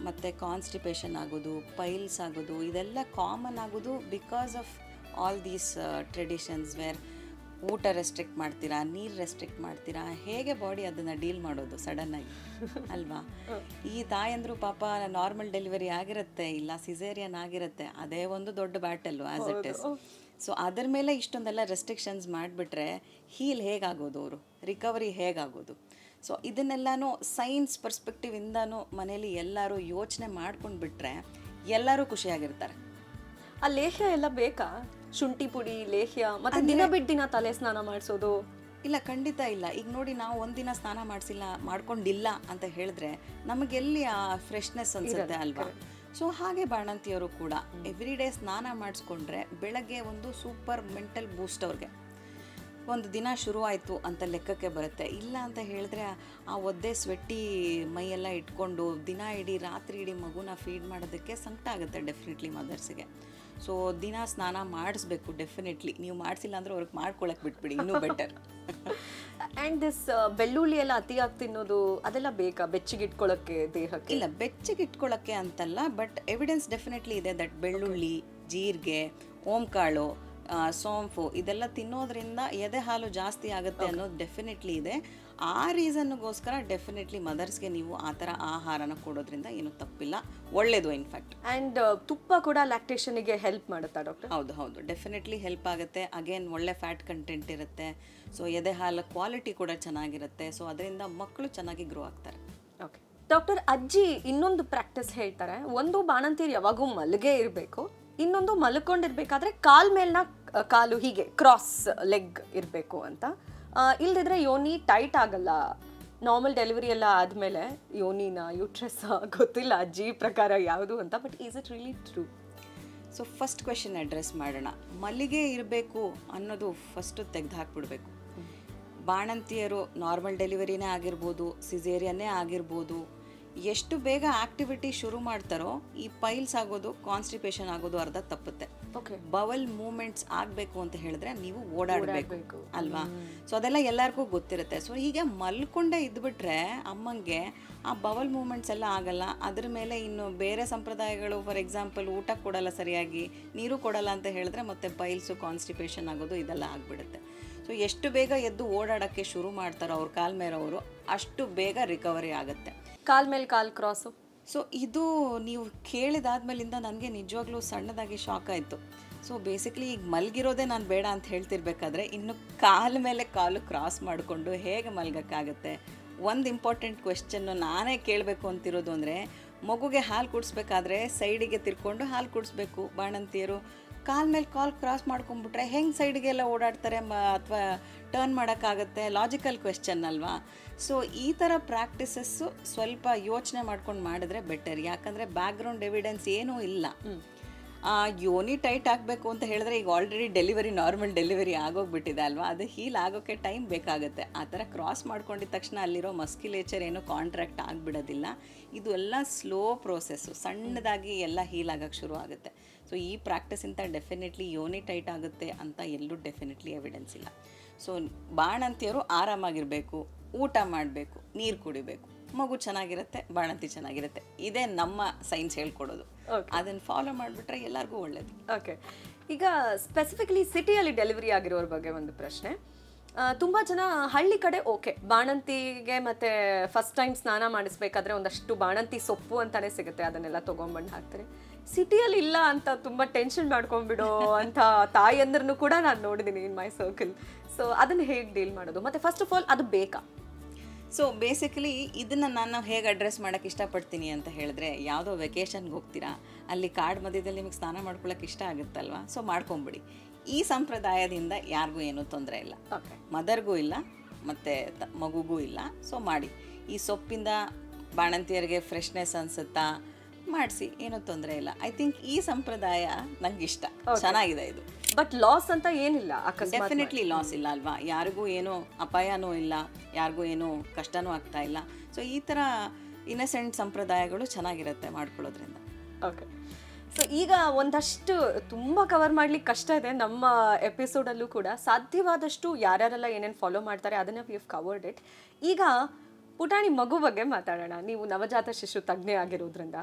Speaker 1: ಮತ್ತು ಕಾನ್ಸ್ಟಿಪೇಷನ್ ಆಗೋದು, ಪೈಲ್ಸ್ ಆಗೋದು, ಇದೆಲ್ಲ ಕಾಮನ್ ಆಗೋದು because of all these traditions where ಊಟ ರೆಸ್ಟ್ರಿಕ್ಟ್ ಮಾಡ್ತೀರಾ, ನೀರು ರೆಸ್ಟ್ರಿಕ್ಟ್ ಮಾಡ್ತೀರಾ. ಹೇಗೆ ಬಾಡಿ ಅದನ್ನು ಡೀಲ್ ಮಾಡೋದು ಸಡನ್ನಾಗಿ ಅಲ್ವಾ? ಈ ತಾಯಂದ್ರು ಪಾಪ ನಾರ್ಮಲ್ ಡೆಲಿವರಿ ಆಗಿರುತ್ತೆ, ಇಲ್ಲ ಸಿಸೇರಿಯನ್ ಆಗಿರುತ್ತೆ, ಅದೇ ಒಂದು ದೊಡ್ಡ ಬ್ಯಾಟಲ್ಲು ಆ್ಯಸ್ ಇಟ್ ಇಸ್. ಸೊ ಅದರ ಮೇಲೆ ಇಷ್ಟೊಂದೆಲ್ಲ ರೆಸ್ಟ್ರಿಕ್ಷನ್ಸ್ ಮಾಡಿಬಿಟ್ರೆ ಹೀಲ್ ಹೇಗಾಗೋದು, ಅವರು ರಿಕವರಿ ಹೇಗಾಗೋದು? ಸೊ ಇದನ್ನೆಲ್ಲನೂ ಸೈನ್ಸ್ ಪರ್ಸ್ಪೆಕ್ಟಿವಿಂದನೂ ಮನೇಲಿ ಎಲ್ಲರೂ ಯೋಚನೆ ಮಾಡ್ಕೊಂಡು ಬಿಟ್ರೆ ಎಲ್ಲರೂ ಖುಷಿಯಾಗಿರ್ತಾರೆ.
Speaker 2: ಆ ಲೇಹ್ಯ ಎಲ್ಲ ಬೇಕಾ? ಶುಂಠಿ ಪುಡಿ, ಲೇಹ್ಯ, ಮತ್ತೆ ದಿನ ಬಿಟ್ಟು ದಿನ ತಲೆ ಸ್ನಾನ ಮಾಡಿಸೋದು?
Speaker 1: ಇಲ್ಲ, ಖಂಡಿತ ಇಲ್ಲ. ಈಗ ನೋಡಿ, ನಾವು ಒಂದಿನ ಸ್ನಾನ ಮಾಡ್ಕೊಂಡಿಲ್ಲ ಅಂತ ಹೇಳಿದ್ರೆ ನಮಗೆಲ್ಲಿ ಆ ಫ್ರೆಶ್ನೆಸ್ ಅನ್ಸುತ್ತೆ ಅಲ್ವಾ? ಸೊ ಹಾಗೆ ಬಾಣಂತಿಯವರು ಕೂಡ ಎವ್ರಿ ಡೇ ಸ್ನಾನ ಮಾಡಿಸ್ಕೊಂಡ್ರೆ ಬೆಳಗ್ಗೆ ಒಂದು ಸೂಪರ್ ಮೆಂಟಲ್ ಬೂಸ್ಟ್ ಅವ್ರಿಗೆ. ಒಂದು ದಿನ ಶುರುವಾಯಿತು ಅಂತ ಲೆಕ್ಕಕ್ಕೆ ಬರುತ್ತೆ. ಇಲ್ಲ ಅಂತ ಹೇಳಿದ್ರೆ ಆ ಒದ್ದೆ ಸ್ವೆಟ್ಟಿ ಮೈಯೆಲ್ಲ ಇಟ್ಕೊಂಡು ದಿನ ಇಡೀ ರಾತ್ರಿ ಇಡೀ ಮಗುನ ಫೀಡ್ ಮಾಡೋದಕ್ಕೆ ಸಂಕಟ ಆಗುತ್ತೆ ಡೆಫಿನೆಟ್ಲಿ ಮದರ್ಸಿಗೆ. ಸೊ ದಿನ ಸ್ನಾನ ಮಾಡಿಸ್ಬೇಕು ಡೆಫಿನೆಟ್ಲಿ. ನೀವು ಮಾಡಿಸಿಲ್ಲ ಅಂದರೆ ಅವ್ರಿಗೆ ಮಾಡ್ಕೊಳಕ್ಕೆ ಬಿಟ್ಬಿಡಿ, ಇನ್ನೂ ಬೆಟರ್.
Speaker 2: ಆ್ಯಂಡ್ ದಿಸ್ ಬೆಳ್ಳುಳ್ಳಿ ಎಲ್ಲ ಅತಿಯಾಗಿ ತಿನ್ನೋದು ಅದೆಲ್ಲ ಬೇಕಾ ಬೆಚ್ಚಗಿಟ್ಕೊಳ್ಳೋಕ್ಕೆ ದೇಹಕ್ಕೆ?
Speaker 1: ಇಲ್ಲ, ಬೆಚ್ಚಗಿಟ್ಕೊಳ್ಳೋಕ್ಕೆ ಅಂತಲ್ಲ, ಬಟ್ ಎವಿಡೆನ್ಸ್ ಡೆಫಿನೆಟ್ಲಿ ಇದೆ ದಟ್ ಬೆಳ್ಳುಳ್ಳಿ, ಜೀರಿಗೆ, ಓಂಕಾಳು, ಸೋಂಪು ಇದೆಲ್ಲ ತಿನ್ನೋದ್ರಿಂದ ಎದೆ ಹಾಲು ಜಾಸ್ತಿ ಆಗುತ್ತೆ ಅನ್ನೋದು ಡೆಫಿನೆಟ್ಲಿ ಇದೆ. ಆ ರೀಸನ್ಗೋಸ್ಕರ ಡೆಫಿನೆಟ್ಲಿ ಮದರ್ಸ್ಗೆ ನೀವು ಆ ಥರ ಆಹಾರನ ಕೊಡೋದ್ರಿಂದ ಏನೂ ತಪ್ಪಿಲ್ಲ, ಒಳ್ಳೇದು ಇನ್ಫ್ಯಾಕ್ಟ್.
Speaker 2: ಆ್ಯಂಡ್ ತುಪ್ಪ ಕೂಡ ಲ್ಯಾಕ್ಟೇಷನ್ಗೆ ಹೆಲ್ಪ್ ಮಾಡುತ್ತಾ ಡಾಕ್ಟರ್?
Speaker 1: ಹೌದು ಡೆಫಿನೆಟ್ಲಿ ಹೆಲ್ಪ್ ಆಗುತ್ತೆ. ಅಗೇನ್ ಒಳ್ಳೆ ಫ್ಯಾಟ್ ಕಂಟೆಂಟ್ ಇರುತ್ತೆ. ಸೊ ಎದೆ ಹಾಲು ಕ್ವಾಲಿಟಿ ಕೂಡ ಚೆನ್ನಾಗಿರುತ್ತೆ. ಸೊ ಅದರಿಂದ ಮಕ್ಕಳು ಚೆನ್ನಾಗಿ ಗ್ರೋ ಆಗ್ತಾರೆ.
Speaker 2: ಓಕೆ ಡಾಕ್ಟರ್, ಅಜ್ಜಿ ಇನ್ನೊಂದು ಪ್ರಾಕ್ಟೀಸ್ ಹೇಳ್ತಾರೆ. ಒಂದು ಬಾಣಂತಿಯರು ಯಾವಾಗೂ ಮಲಗೇ ಇರಬೇಕು, ಇನ್ನೊಂದು ಮಲ್ಕೊಂಡಿರ್ಬೇಕಾದ್ರೆ ಮೇಲಿನ ಕಾಲು ಹೀಗೆ ಕ್ರಾಸ್ ಲೆಗ್ ಇರಬೇಕು ಅಂತ. ಇಲ್ದಿದ್ರೆ ಯೋನಿ ಟೈಟ್ ಆಗಲ್ಲ. ನಾರ್ಮಲ್ ಡೆಲಿವರಿ ಎಲ್ಲ ಆದಮೇಲೆ ಯೋನಿನ ಯೂಟ್ರಸ್ ಗೊತ್ತಿಲ್ಲ ಅಜ್ಜಿ ಪ್ರಕಾರ ಯಾವುದು ಅಂತ, but is it really true?
Speaker 1: So first question address ಮಾಡೋಣ. ಮಲ್ಲಿಗೆ ಇರಬೇಕು ಅನ್ನೋದು ಫಸ್ಟು ತೆಗೆದು ಹಾಕ್ಬಿಡ್ಬೇಕು. ಬಾಣಂತಿಯರು ನಾರ್ಮಲ್ ಡೆಲಿವರಿನೇ ಆಗಿರ್ಬೋದು, ಸಿಸೇರಿಯನ್ನೇ ಆಗಿರ್ಬೋದು, ಎಷ್ಟು ಬೇಗ ಆಕ್ಟಿವಿಟಿ ಶುರು ಮಾಡ್ತಾರೋ ಈ ಪೈಲ್ಸ್ ಆಗೋದು, ಕಾನ್ಸ್ಟಿಪೇಷನ್ ಆಗೋದು ಅರ್ಧ ತಪ್ಪುತ್ತೆ. ಬವಲ್ ಮೂವ್ಮೆಂಟ್ಸ್ ಆಗಬೇಕು ಅಂತ ಹೇಳಿದ್ರೆ ನೀವು ಓಡಾಡಬೇಕು ಅಲ್ವಾ? ಸೊ ಅದೆಲ್ಲ ಎಲ್ಲರಿಗೂ ಗೊತ್ತಿರುತ್ತೆ. ಸೊ ಹೀಗೆ ಮಲ್ಕೊಂಡೇ ಇದ್ಬಿಟ್ರೆ ಅಮ್ಮಂಗೆ ಆ ಬವಲ್ ಮೂವ್ಮೆಂಟ್ಸ್ ಎಲ್ಲ ಆಗಲ್ಲ. ಅದ್ರ ಮೇಲೆ ಇನ್ನು ಬೇರೆ ಸಂಪ್ರದಾಯಗಳು, ಫಾರ್ ಎಕ್ಸಾಂಪಲ್ ಊಟ ಕೊಡಲ್ಲ ಸರಿಯಾಗಿ, ನೀರು ಕೊಡಲ್ಲ ಅಂತ ಹೇಳಿದ್ರೆ ಮತ್ತೆ ಪೈಲ್ಸು, ಕಾನ್ಸ್ಟಿಪೇಷನ್ ಆಗೋದು ಇದೆಲ್ಲ ಆಗಿಬಿಡುತ್ತೆ. ಸೊ ಎಷ್ಟು ಬೇಗ ಎದ್ದು ಓಡಾಡೋಕ್ಕೆ ಶುರು ಮಾಡ್ತಾರೋ ಅವ್ರ ಕಾಲ್ ಮೇಲವರು, ಅಷ್ಟು ಬೇಗ ರಿಕವರಿ ಆಗುತ್ತೆ.
Speaker 2: ಕಾಲ್ ಮೇಲೆ ಕಾಲ್ ಕ್ರಾಸು.
Speaker 1: ಸೊ ಇದು ನೀವು ಕೇಳಿದಾದ್ಮೇಲಿಂದ ನನಗೆ ನಿಜವಾಗ್ಲೂ ಸಣ್ಣದಾಗಿ ಶಾಕ್ ಆಯಿತು. ಸೊ ಬೇಸಿಕ್ಲಿ ಈಗ ಮಲಗಿರೋದೇ ನಾನು ಬೇಡ ಅಂತ ಹೇಳ್ತಿರ್ಬೇಕಾದ್ರೆ ಇನ್ನು ಕಾಲ ಮೇಲೆ ಕಾಲು ಕ್ರಾಸ್ ಮಾಡಿಕೊಂಡು ಹೇಗೆ ಮಲಗೋಕ್ಕಾಗುತ್ತೆ? ಒಂದು ಇಂಪಾರ್ಟೆಂಟ್ ಕ್ವೆಶ್ಚನ್ನು ನಾನೇ ಕೇಳಬೇಕು ಅಂತಿರೋದು ಅಂದರೆ, ಮಗುಗೆ ಹಾಲು ಕುಡಿಸ್ಬೇಕಾದ್ರೆ ಸೈಡಿಗೆ ತಿರ್ಕೊಂಡು ಹಾಲು ಕುಡಿಸ್ಬೇಕು ಬಾಣಂತಿಯರು. ಕಾಲ ಮೇಲೆ ಕಾಲ್ ಕ್ರಾಸ್ ಮಾಡ್ಕೊಂಡ್ಬಿಟ್ರೆ ಹೆಂಗೆ ಸೈಡ್ಗೆಲ್ಲ ಓಡಾಡ್ತಾರೆ ಅಥವಾ ಟರ್ನ್ ಮಾಡೋಕ್ಕಾಗತ್ತೆ? ಲಾಜಿಕಲ್ ಕ್ವೆಶ್ಚನ್ ಅಲ್ವಾ? ಸೊ ಈ ಥರ ಪ್ರಾಕ್ಟೀಸಸ್ಸು ಸ್ವಲ್ಪ ಯೋಚನೆ ಮಾಡ್ಕೊಂಡು ಮಾಡಿದ್ರೆ ಬೆಟರ್. ಯಾಕಂದರೆ ಬ್ಯಾಕ್ಗ್ರೌಂಡ್ ಎವಿಡೆನ್ಸ್ ಏನೂ ಇಲ್ಲ. ಯೋನಿ ಟೈಟ್ ಆಗಬೇಕು ಅಂತ ಹೇಳಿದ್ರೆ ಈಗ ಆಲ್ರೆಡಿ ನಾರ್ಮಲ್ ಡೆಲಿವರಿ ಆಗೋಗ್ಬಿಟ್ಟಿದೆ ಅಲ್ವಾ? ಅದು ಹೀಲ್ ಆಗೋಕ್ಕೆ ಟೈಮ್ ಬೇಕಾಗುತ್ತೆ. ಆ ಥರ ಕ್ರಾಸ್ ಮಾಡ್ಕೊಂಡಿದ್ದ ತಕ್ಷಣ ಅಲ್ಲಿರೋ ಮಸ್ಕ್ಯುಲೇಚರ್ ಏನೋ ಕಾಂಟ್ರಾಕ್ಟ್ ಆಗಿಬಿಡೋದಿಲ್ಲ. ಇದು ಎಲ್ಲ ಸ್ಲೋ ಪ್ರೋಸೆಸ್ಸು, ಸಣ್ಣದಾಗಿ ಎಲ್ಲ ಹೀಲ್ ಆಗೋಕ್ಕೆ ಶುರು ಆಗುತ್ತೆ. ಸೊ ಈ ಪ್ರಾಕ್ಟೀಸಿಂದ ಡೆಫಿನೆಟ್ಲಿ ಯೋನಿ ಟೈಟ್ ಆಗುತ್ತೆ ಅಂತ ಎಲ್ಲೂ ಡೆಫಿನೆಟ್ಲಿ ಎವಿಡೆನ್ಸ್ ಇಲ್ಲ. ಸೊ ಬಾಣಂತಿಯರು ಆರಾಮಾಗಿರಬೇಕು, ಊಟ ಮಾಡಬೇಕು, ನೀರು ಕುಡಿಬೇಕು, ಮಗು ಚೆನ್ನಾಗಿರುತ್ತೆ, ಬಾಣಂತಿ ಚೆನ್ನಾಗಿರುತ್ತೆ. ಇದೇ ನಮ್ಮ ಸೈನ್ಸ್ ಹೇಳ್ಕೊಡೋದು. ಅದನ್ನು ಫಾಲೋ ಮಾಡಿಬಿಟ್ರೆ ಎಲ್ಲರಿಗೂ ಒಳ್ಳೇದು.
Speaker 2: ಓಕೆ, ಈಗ ಸ್ಪೆಸಿಫಿಕಲಿ ಸಿಟಿಯಲ್ಲಿ ಡೆಲಿವರಿ ಆಗಿರೋರ ಬಗ್ಗೆ ಒಂದು ಪ್ರಶ್ನೆ. ತುಂಬ ಜನ ಹಳ್ಳಿ ಕಡೆ ಓಕೆ, ಬಾಣಂತಿಗೆ ಮತ್ತು ಫಸ್ಟ್ ಟೈಮ್ ಸ್ನಾನ ಮಾಡಿಸ್ಬೇಕಾದ್ರೆ ಒಂದಷ್ಟು ಬಾಣಂತಿ ಸೊಪ್ಪು ಅಂತಲೇ ಸಿಗುತ್ತೆ, ಅದನ್ನೆಲ್ಲ ತೊಗೊಂಬಂದು ಹಾಕ್ತಾರೆ. ಸಿಟಿಯಲ್ಲಿ ಇಲ್ಲ ಅಂತ ತುಂಬ ಟೆನ್ಷನ್ ಮಾಡ್ಕೊಂಡ್ಬಿಡೋ ಅಂತ ತಾಯಿಯಂದ್ರನ್ನು ಕೂಡ ನಾನು ನೋಡಿದ್ದೀನಿ ಇನ್ ಮೈ ಸರ್ಕಲ್. ಸೊ ಅದನ್ನು ಹೇಗೆ ಡೀಲ್ ಮಾಡೋದು? ಮತ್ತು ಫಸ್ಟ್ ಆಫ್ ಆಲ್ ಅದು ಬೇಕಾ?
Speaker 1: ಸೊ ಬೇಸಿಕಲಿ ಇದನ್ನು ನಾನು ಹೇಗೆ ಅಡ್ರೆಸ್ ಮಾಡೋಕ್ಕೆ ಇಷ್ಟಪಡ್ತೀನಿ ಅಂತ ಹೇಳಿದ್ರೆ, ಯಾವುದೋ ವೆಕೇಷನ್ಗೆ ಹೋಗ್ತೀರಾ, ಅಲ್ಲಿ ಕಾಡು ಮಧ್ಯದಲ್ಲಿ ನಿಮಗೆ ಸ್ನಾನ ಮಾಡ್ಕೊಳ್ಳೋಕೆ ಇಷ್ಟ ಆಗುತ್ತಲ್ವ? ಸೊ ಮಾಡ್ಕೊಂಬಿಡಿ. ಈ ಸಂಪ್ರದಾಯದಿಂದ ಯಾರಿಗೂ ಏನೂ ತೊಂದರೆ ಇಲ್ಲ, ಮದರ್ಗೂ ಇಲ್ಲ ಮತ್ತು ಮಗುಗೂ ಇಲ್ಲ. ಸೊ ಮಾಡಿ. ಈ ಸೊಪ್ಪಿಂದ ಬಾಣಂತಿಯರಿಗೆ ಫ್ರೆಶ್ನೆಸ್ ಅನಿಸುತ್ತಾ, ಮಾಡಿಸಿ, ಏನೂ ತೊಂದರೆ ಇಲ್ಲ. ಐ ಥಿಂಕ್ ಈ ಸಂಪ್ರದಾಯ ನಂಗೆ ಇಷ್ಟ, ಚೆನ್ನಾಗಿದೆ ಇದು.
Speaker 2: ಬಟ್ ಲಾಸ್ ಅಂತ ಏನಿಲ್ಲ?
Speaker 1: ಡೆಫಿನೆಟ್ಲಿ ಲಾಸ್ ಇಲ್ಲ ಅಲ್ವಾ? ಯಾರಿಗೂ ಏನೂ ಅಪಾಯನೂ ಇಲ್ಲ, ಯಾರಿಗೂ ಏನೂ ಕಷ್ಟನೂ ಆಗ್ತಾ ಇಲ್ಲ. ಸೊ ಈ ಥರ ಇನ್ನಸೆಂಟ್ ಸಂಪ್ರದಾಯಗಳು ಚೆನ್ನಾಗಿರುತ್ತೆ ಮಾಡ್ಕೊಳ್ಳೋದ್ರಿಂದ.
Speaker 2: ಓಕೆ, ಸೊ ಈಗ ಒಂದಷ್ಟು ತುಂಬ ಕವರ್ ಮಾಡ್ಲಿಕ್ಕೆ ಕಷ್ಟ ಇದೆ ನಮ್ಮ ಎಪಿಸೋಡಲ್ಲೂ ಕೂಡ. ಸಾಧ್ಯವಾದಷ್ಟು ಯಾರ್ಯಾರೆಲ್ಲ ಏನೇನು ಫಾಲೋ ಮಾಡ್ತಾರೆ ಅದನ್ನು ವಿ ಹ್ಯಾವ್ ಕವರ್ಡ್ ಇಟ್. ಈಗ ಪುಟಾಣಿ ಮಗು ಬಗ್ಗೆ ಮಾತಾಡೋಣ. ನೀವು ನವಜಾತ ಶಿಶು ತಜ್ಞೆ ಆಗಿರೋದ್ರಿಂದ,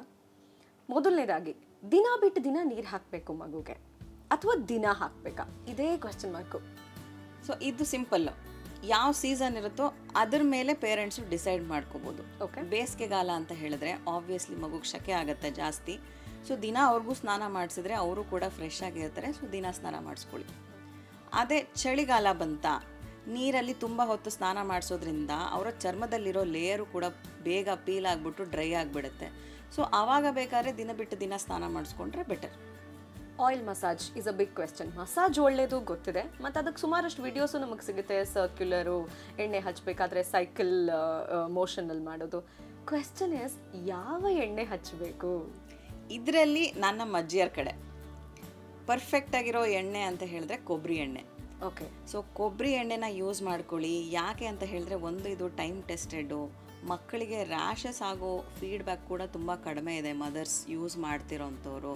Speaker 2: ಮೊದಲನೇದಾಗಿ ದಿನ ಬಿಟ್ಟು ದಿನ ನೀರು ಹಾಕಬೇಕು ಮಗುಗೆ ಅಥವಾ ದಿನ ಹಾಕಬೇಕಾ? ಇದೇ ಕ್ವೆಶ್ಚನ್ ಮಾರ್ಕು.
Speaker 1: ಸೊ ಇದು ಸಿಂಪಲ್ಲು. ಯಾವ ಸೀಸನ್ ಇರುತ್ತೋ ಅದ್ರ ಮೇಲೆ ಪೇರೆಂಟ್ಸು ಡಿಸೈಡ್ ಮಾಡ್ಕೋಬೋದು.
Speaker 2: ಓಕೆ,
Speaker 1: ಬೇಸಿಗೆಗಾಲ ಅಂತ ಹೇಳಿದ್ರೆ ಆಬ್ವಿಯಸ್ಲಿ ಮಗುಗೆ ಶಕೆ ಆಗುತ್ತೆ ಜಾಸ್ತಿ. ಸೊ ದಿನ ಅವ್ರಿಗೂ ಸ್ನಾನ ಮಾಡಿಸಿದ್ರೆ ಅವರು ಕೂಡ ಫ್ರೆಶ್ ಆಗಿರ್ತಾರೆ. ಸೊ ದಿನ ಸ್ನಾನ ಮಾಡಿಸ್ಕೊಳ್ಳಿ. ಅದೇ ಚಳಿಗಾಲ ಬಂತ, ನೀರಲ್ಲಿ ತುಂಬ ಹೊತ್ತು ಸ್ನಾನ ಮಾಡಿಸೋದ್ರಿಂದ ಅವರ ಚರ್ಮದಲ್ಲಿರೋ ಲೇಯರು ಕೂಡ ಬೇಗ ಪೀಲ್ ಆಗಿಬಿಟ್ಟು ಡ್ರೈ ಆಗಿಬಿಡುತ್ತೆ. ಸೊ ಆವಾಗ ಬೇಕಾದ್ರೆ ದಿನ ಬಿಟ್ಟು ದಿನ ಸ್ನಾನ ಮಾಡಿಸ್ಕೊಂಡ್ರೆ better.
Speaker 2: Oil massage is a big question. Massage ಒಳ್ಳೇದು ಗೊತ್ತಿದೆ, ಮತ್ತು ಅದಕ್ಕೆ ಸುಮಾರಷ್ಟು ವಿಡಿಯೋಸು ನಮಗೆ ಸಿಗುತ್ತೆ. ಸರ್ಕ್ಯುಲರು, ಎಣ್ಣೆ ಹಚ್ಚಬೇಕಾದ್ರೆ ಸೈಕಲ್ ಮೋಷನಲ್ಲಿ ಮಾಡೋದು. ಕ್ವೆಶ್ಚನ್ ಇಸ್, ಯಾವ ಎಣ್ಣೆ ಹಚ್ಚಬೇಕು?
Speaker 1: ಇದರಲ್ಲಿ ನನ್ನ ಅಜ್ಜಿಯರ ಕಡೆ ಪರ್ಫೆಕ್ಟ್ ಆಗಿರೋ ಎಣ್ಣೆ ಅಂತ ಹೇಳಿದ್ರೆ ಕೊಬ್ಬರಿ ಎಣ್ಣೆ.
Speaker 2: ಓಕೆ,
Speaker 1: ಸೊ ಕೊಬ್ಬರಿ ಎಣ್ಣೆನ ಯೂಸ್ ಮಾಡ್ಕೊಳ್ಳಿ. ಯಾಕೆ ಅಂತ ಹೇಳಿದ್ರೆ, ಒಂದು ಇದು ಟೈಮ್ ಟೆಸ್ಟೆಡ್ಡು, ಮಕ್ಕಳಿಗೆ ರ್ಯಾಷಸ್ ಆಗೋ ಫೀಡ್ಬ್ಯಾಕ್ ಕೂಡ ತುಂಬ ಕಡಿಮೆ ಇದೆ ಮದರ್ಸ್ ಯೂಸ್ ಮಾಡ್ತಿರೋಂಥವ್ರು.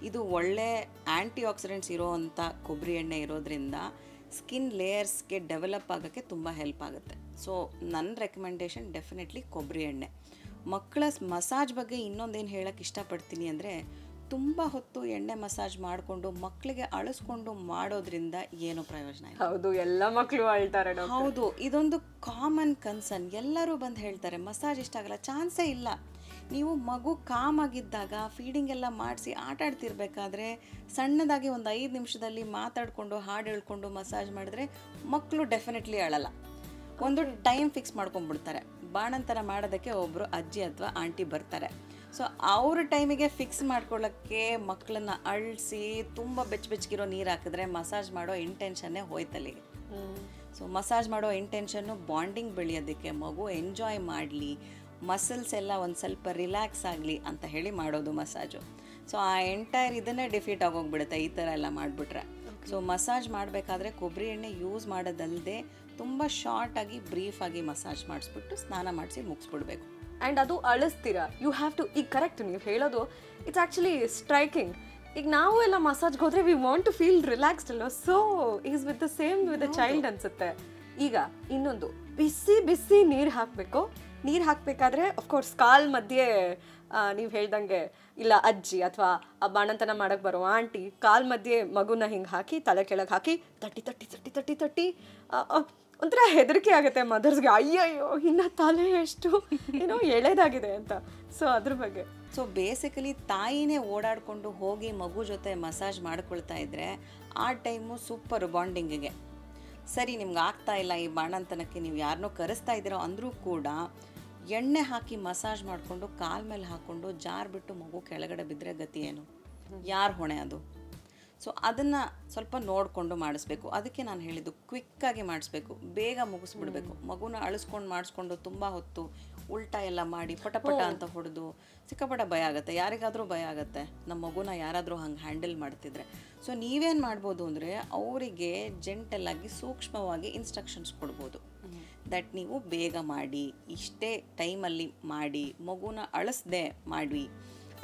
Speaker 1: ಇದು ಒಳ್ಳೆ ಆ್ಯಂಟಿ ಆಕ್ಸಿಡೆಂಟ್ಸ್ ಇರೋವಂಥ ಕೊಬ್ಬರಿ ಎಣ್ಣೆ ಇರೋದ್ರಿಂದ ಸ್ಕಿನ್ ಲೇಯರ್ಸ್ಗೆ ಡೆವಲಪ್ ಆಗೋಕ್ಕೆ ತುಂಬ ಹೆಲ್ಪ್ ಆಗುತ್ತೆ. ಸೊ ನನ್ನ ರೆಕಮೆಂಡೇಷನ್ ಡೆಫಿನೆಟ್ಲಿ ಕೊಬ್ಬರಿ ಎಣ್ಣೆ. ಮಕ್ಕಳ ಮಸಾಜ್ ಬಗ್ಗೆ ಇನ್ನೊಂದೇನು ಹೇಳೋಕ್ಕೆ ಇಷ್ಟಪಡ್ತೀನಿ ಅಂದರೆ, ತುಂಬ ಹೊತ್ತು ಎಣ್ಣೆ ಮಸಾಜ್ ಮಾಡಿಕೊಂಡು ಮಕ್ಕಳಿಗೆ ಅಳಿಸ್ಕೊಂಡು ಮಾಡೋದ್ರಿಂದ ಏನು ಪ್ರಯೋಜನ ಇಲ್ಲ.
Speaker 2: ಹೌದು, ಎಲ್ಲ ಮಕ್ಕಳು ಅಳ್ತಾರೆ.
Speaker 1: ಹೌದು, ಇದೊಂದು ಕಾಮನ್ ಕನ್ಸರ್ನ್. ಎಲ್ಲರೂ ಬಂದು ಹೇಳ್ತಾರೆ ಮಸಾಜ್ ಇಷ್ಟ ಆಗಲ್ಲ. ಚಾನ್ಸೇ ಇಲ್ಲ. ನೀವು ಮಗು ಕಾಮಾಗಿದ್ದಾಗ ಫೀಡಿಂಗ್ ಎಲ್ಲ ಮಾಡಿಸಿ ಆಟ ಆಡ್ತಿರ್ಬೇಕಾದ್ರೆ ಸಣ್ಣದಾಗಿ ಒಂದು 5 ನಿಮಿಷದಲ್ಲಿ ಮಾತಾಡಿಕೊಂಡು ಹಾಡು ಹೇಳ್ಕೊಂಡು ಮಸಾಜ್ ಮಾಡಿದ್ರೆ ಮಕ್ಕಳು ಡೆಫಿನೆಟ್ಲಿ ಅಳಲ್ಲ. ಒಂದು ಟೈಮ್ ಫಿಕ್ಸ್ ಮಾಡ್ಕೊಂಡ್ಬಿಡ್ತಾರೆ. ಬಾಣಂತರ ಮಾಡೋದಕ್ಕೆ ಒಬ್ಬರು ಅಜ್ಜಿ ಅಥವಾ ಆಂಟಿ ಬರ್ತಾರೆ. ಸೊ ಅವ್ರ ಟೈಮಿಗೆ ಫಿಕ್ಸ್ ಮಾಡ್ಕೊಳ್ಳೋಕ್ಕೆ ಮಕ್ಕಳನ್ನ ಅಳಿಸಿ ತುಂಬ ಬೆಚ್ಚಗಿರೋ ನೀರು ಹಾಕಿದ್ರೆ ಮಸಾಜ್ ಮಾಡೋ ಇಂಟೆನ್ಷನ್ನೇ ಹೋಯ್ತಲ್ಲಿಗೆ. ಸೊ ಮಸಾಜ್ ಮಾಡೋ ಇಂಟೆನ್ಷನ್ನು ಬಾಂಡಿಂಗ್ ಬೆಳೆಯೋದಕ್ಕೆ, ಮಗು ಎಂಜಾಯ್ ಮಾಡಲಿ, ಮಸಲ್ಸ್ ಎಲ್ಲ ಒಂದು ಸ್ವಲ್ಪ ರಿಲ್ಯಾಕ್ಸ್ ಆಗಲಿ ಅಂತ ಹೇಳಿ ಮಾಡೋದು ಮಸಾಜು. ಸೊ ಆ ಎಂಟೈರ್ ಇದನ್ನೇ ಡಿಫೀಟ್ ಆಗೋಗ್ಬಿಡುತ್ತೆ ಈ ಥರ ಎಲ್ಲ ಮಾಡಿಬಿಟ್ರೆ. ಸೊ ಮಸಾಜ್ ಮಾಡಬೇಕಾದ್ರೆ ಕೊಬ್ಬರಿ ಎಣ್ಣೆ ಯೂಸ್ ಮಾಡೋದಲ್ಲದೆ ತುಂಬ ಶಾರ್ಟಾಗಿ ಬ್ರೀಫಾಗಿ ಮಸಾಜ್ ಮಾಡಿಸ್ಬಿಟ್ಟು ಸ್ನಾನ ಮಾಡಿಸಿ ಮುಗಿಸ್ಬಿಡ್ಬೇಕು.
Speaker 2: ಆ್ಯಂಡ್ ಅದು ಅಳಿಸ್ತೀರಾ, ಯು ಹ್ಯಾವ್ ಟು. ಈಗ ಕರೆಕ್ಟ್ ನೀವು ಹೇಳೋದು, ಇಟ್ಸ್ ಆ್ಯಕ್ಚುಲಿ ಸ್ಟ್ರೈಕಿಂಗ್. ಈಗ ನಾವು ಎಲ್ಲ ಮಸಾಜ್ಗೆ ಹೋದ್ರೆ we want to feel relaxed ಅಲ್ವ. So is with the same with the child ಅನ್ಸುತ್ತೆ. ಈಗ ಇನ್ನೊಂದು, ಬಿಸಿ ನೀರು ಹಾಕಬೇಕು. ನೀರು ಹಾಕಬೇಕಾದ್ರೆ ಅಫ್ಕೋರ್ಸ್ ಕಾಲ್ ಮಧ್ಯೆ ನೀವು ಹೇಳ್ದಂಗೆ ಇಲ್ಲ ಅಜ್ಜಿ ಅಥವಾ ಆ ಬಾಣಂತನ ಮಾಡಕ್ಕೆ ಬರೋ ಆಂಟಿ ಕಾಲ್ ಮಧ್ಯೆ ಮಗುನ ಹಿಂಗೆ ಹಾಕಿ ತಲೆ ಕೆಳಗೆ ಹಾಕಿ ತಟ್ಟಿ ತಟ್ಟಿ ತಟ್ಟಿ ತಟ್ಟಿ ತಟ್ಟಿ ಒಂಥರ ಹೆದರಿಕೆ ಆಗುತ್ತೆ ಮದರ್ಸ್ಗೆ. ಅಯ್ಯಯ್ಯೋ ಇನ್ನು ತಲೆ ಎಷ್ಟು ಏನೋ ಎಳೆದಾಗಿದೆ ಅಂತ. ಸೊ ಅದ್ರ ಬಗ್ಗೆ
Speaker 1: ಸೊ ಬೇಸಿಕಲಿ ತಾಯಿನೇ ಓಡಾಡಿಕೊಂಡು ಹೋಗಿ ಮಗು ಜೊತೆ ಮಸಾಜ್ ಮಾಡ್ಕೊಳ್ತಾ ಇದ್ರೆ ಆ ಟೈಮು ಸೂಪರ್ ಬಾಂಡಿಂಗಿಗೆ. ಸರಿ, ನಿಮ್ಗೆ ಆಗ್ತಾ ಇಲ್ಲ ಈ ಬಾಣಂತನಕ್ಕೆ, ನೀವು ಯಾರನ್ನೋ ಕರೆಸ್ತಾ ಇದ್ದೀರೋ ಅಂದರೂ ಕೂಡ ಎಣ್ಣೆ ಹಾಕಿ ಮಸಾಜ್ ಮಾಡಿಕೊಂಡು ಕಾಲ ಮೇಲೆ ಹಾಕ್ಕೊಂಡು ಜಾರ್ ಬಿಟ್ಟು ಮಗು ಕೆಳಗಡೆ ಬಿದ್ದರೆ ಗತಿ ಏನು? ಯಾರು ಹೊಣೆ ಅದು? ಸೊ ಅದನ್ನು ಸ್ವಲ್ಪ ನೋಡಿಕೊಂಡು ಮಾಡಿಸ್ಬೇಕು. ಅದಕ್ಕೆ ನಾನು ಹೇಳಿದ್ದು ಕ್ವಿಕ್ಕಾಗಿ ಮಾಡಿಸ್ಬೇಕು, ಬೇಗ ಮುಗಿಸ್ಬಿಡ್ಬೇಕು. ಮಗುನ ಅಳಿಸ್ಕೊಂಡು ಮಾಡಿಸ್ಕೊಂಡು ತುಂಬ ಹೊತ್ತು ಉಲ್ಟಾ ಎಲ್ಲ ಮಾಡಿ ಪಟ ಅಂತ ಹೊಡೆದು ಸಿಕ್ಕಾಪಟ್ಟ ಭಯ ಆಗುತ್ತೆ. ಯಾರಿಗಾದರೂ ಭಯ ಆಗುತ್ತೆ ನಮ್ಮ ಮಗುನ ಯಾರಾದರೂ ಹಂಗೆ ಹ್ಯಾಂಡಲ್ ಮಾಡ್ತಿದ್ರೆ. ಸೊ ನೀವೇನು ಮಾಡ್ಬೋದು ಅಂದರೆ ಅವರಿಗೆ ಜೆಂಟಲಾಗಿ ಸೂಕ್ಷ್ಮವಾಗಿ ಇನ್ಸ್ಟ್ರಕ್ಷನ್ಸ್ ಕೊಡ್ಬೋದು. ದಟ್ ನೀವು ಬೇಗ ಮಾಡಿ, ಇಷ್ಟೇ ಟೈಮಲ್ಲಿ ಮಾಡಿ, ಮಗುನ ಅಳಿಸ್ದೆ ಮಾಡಿ,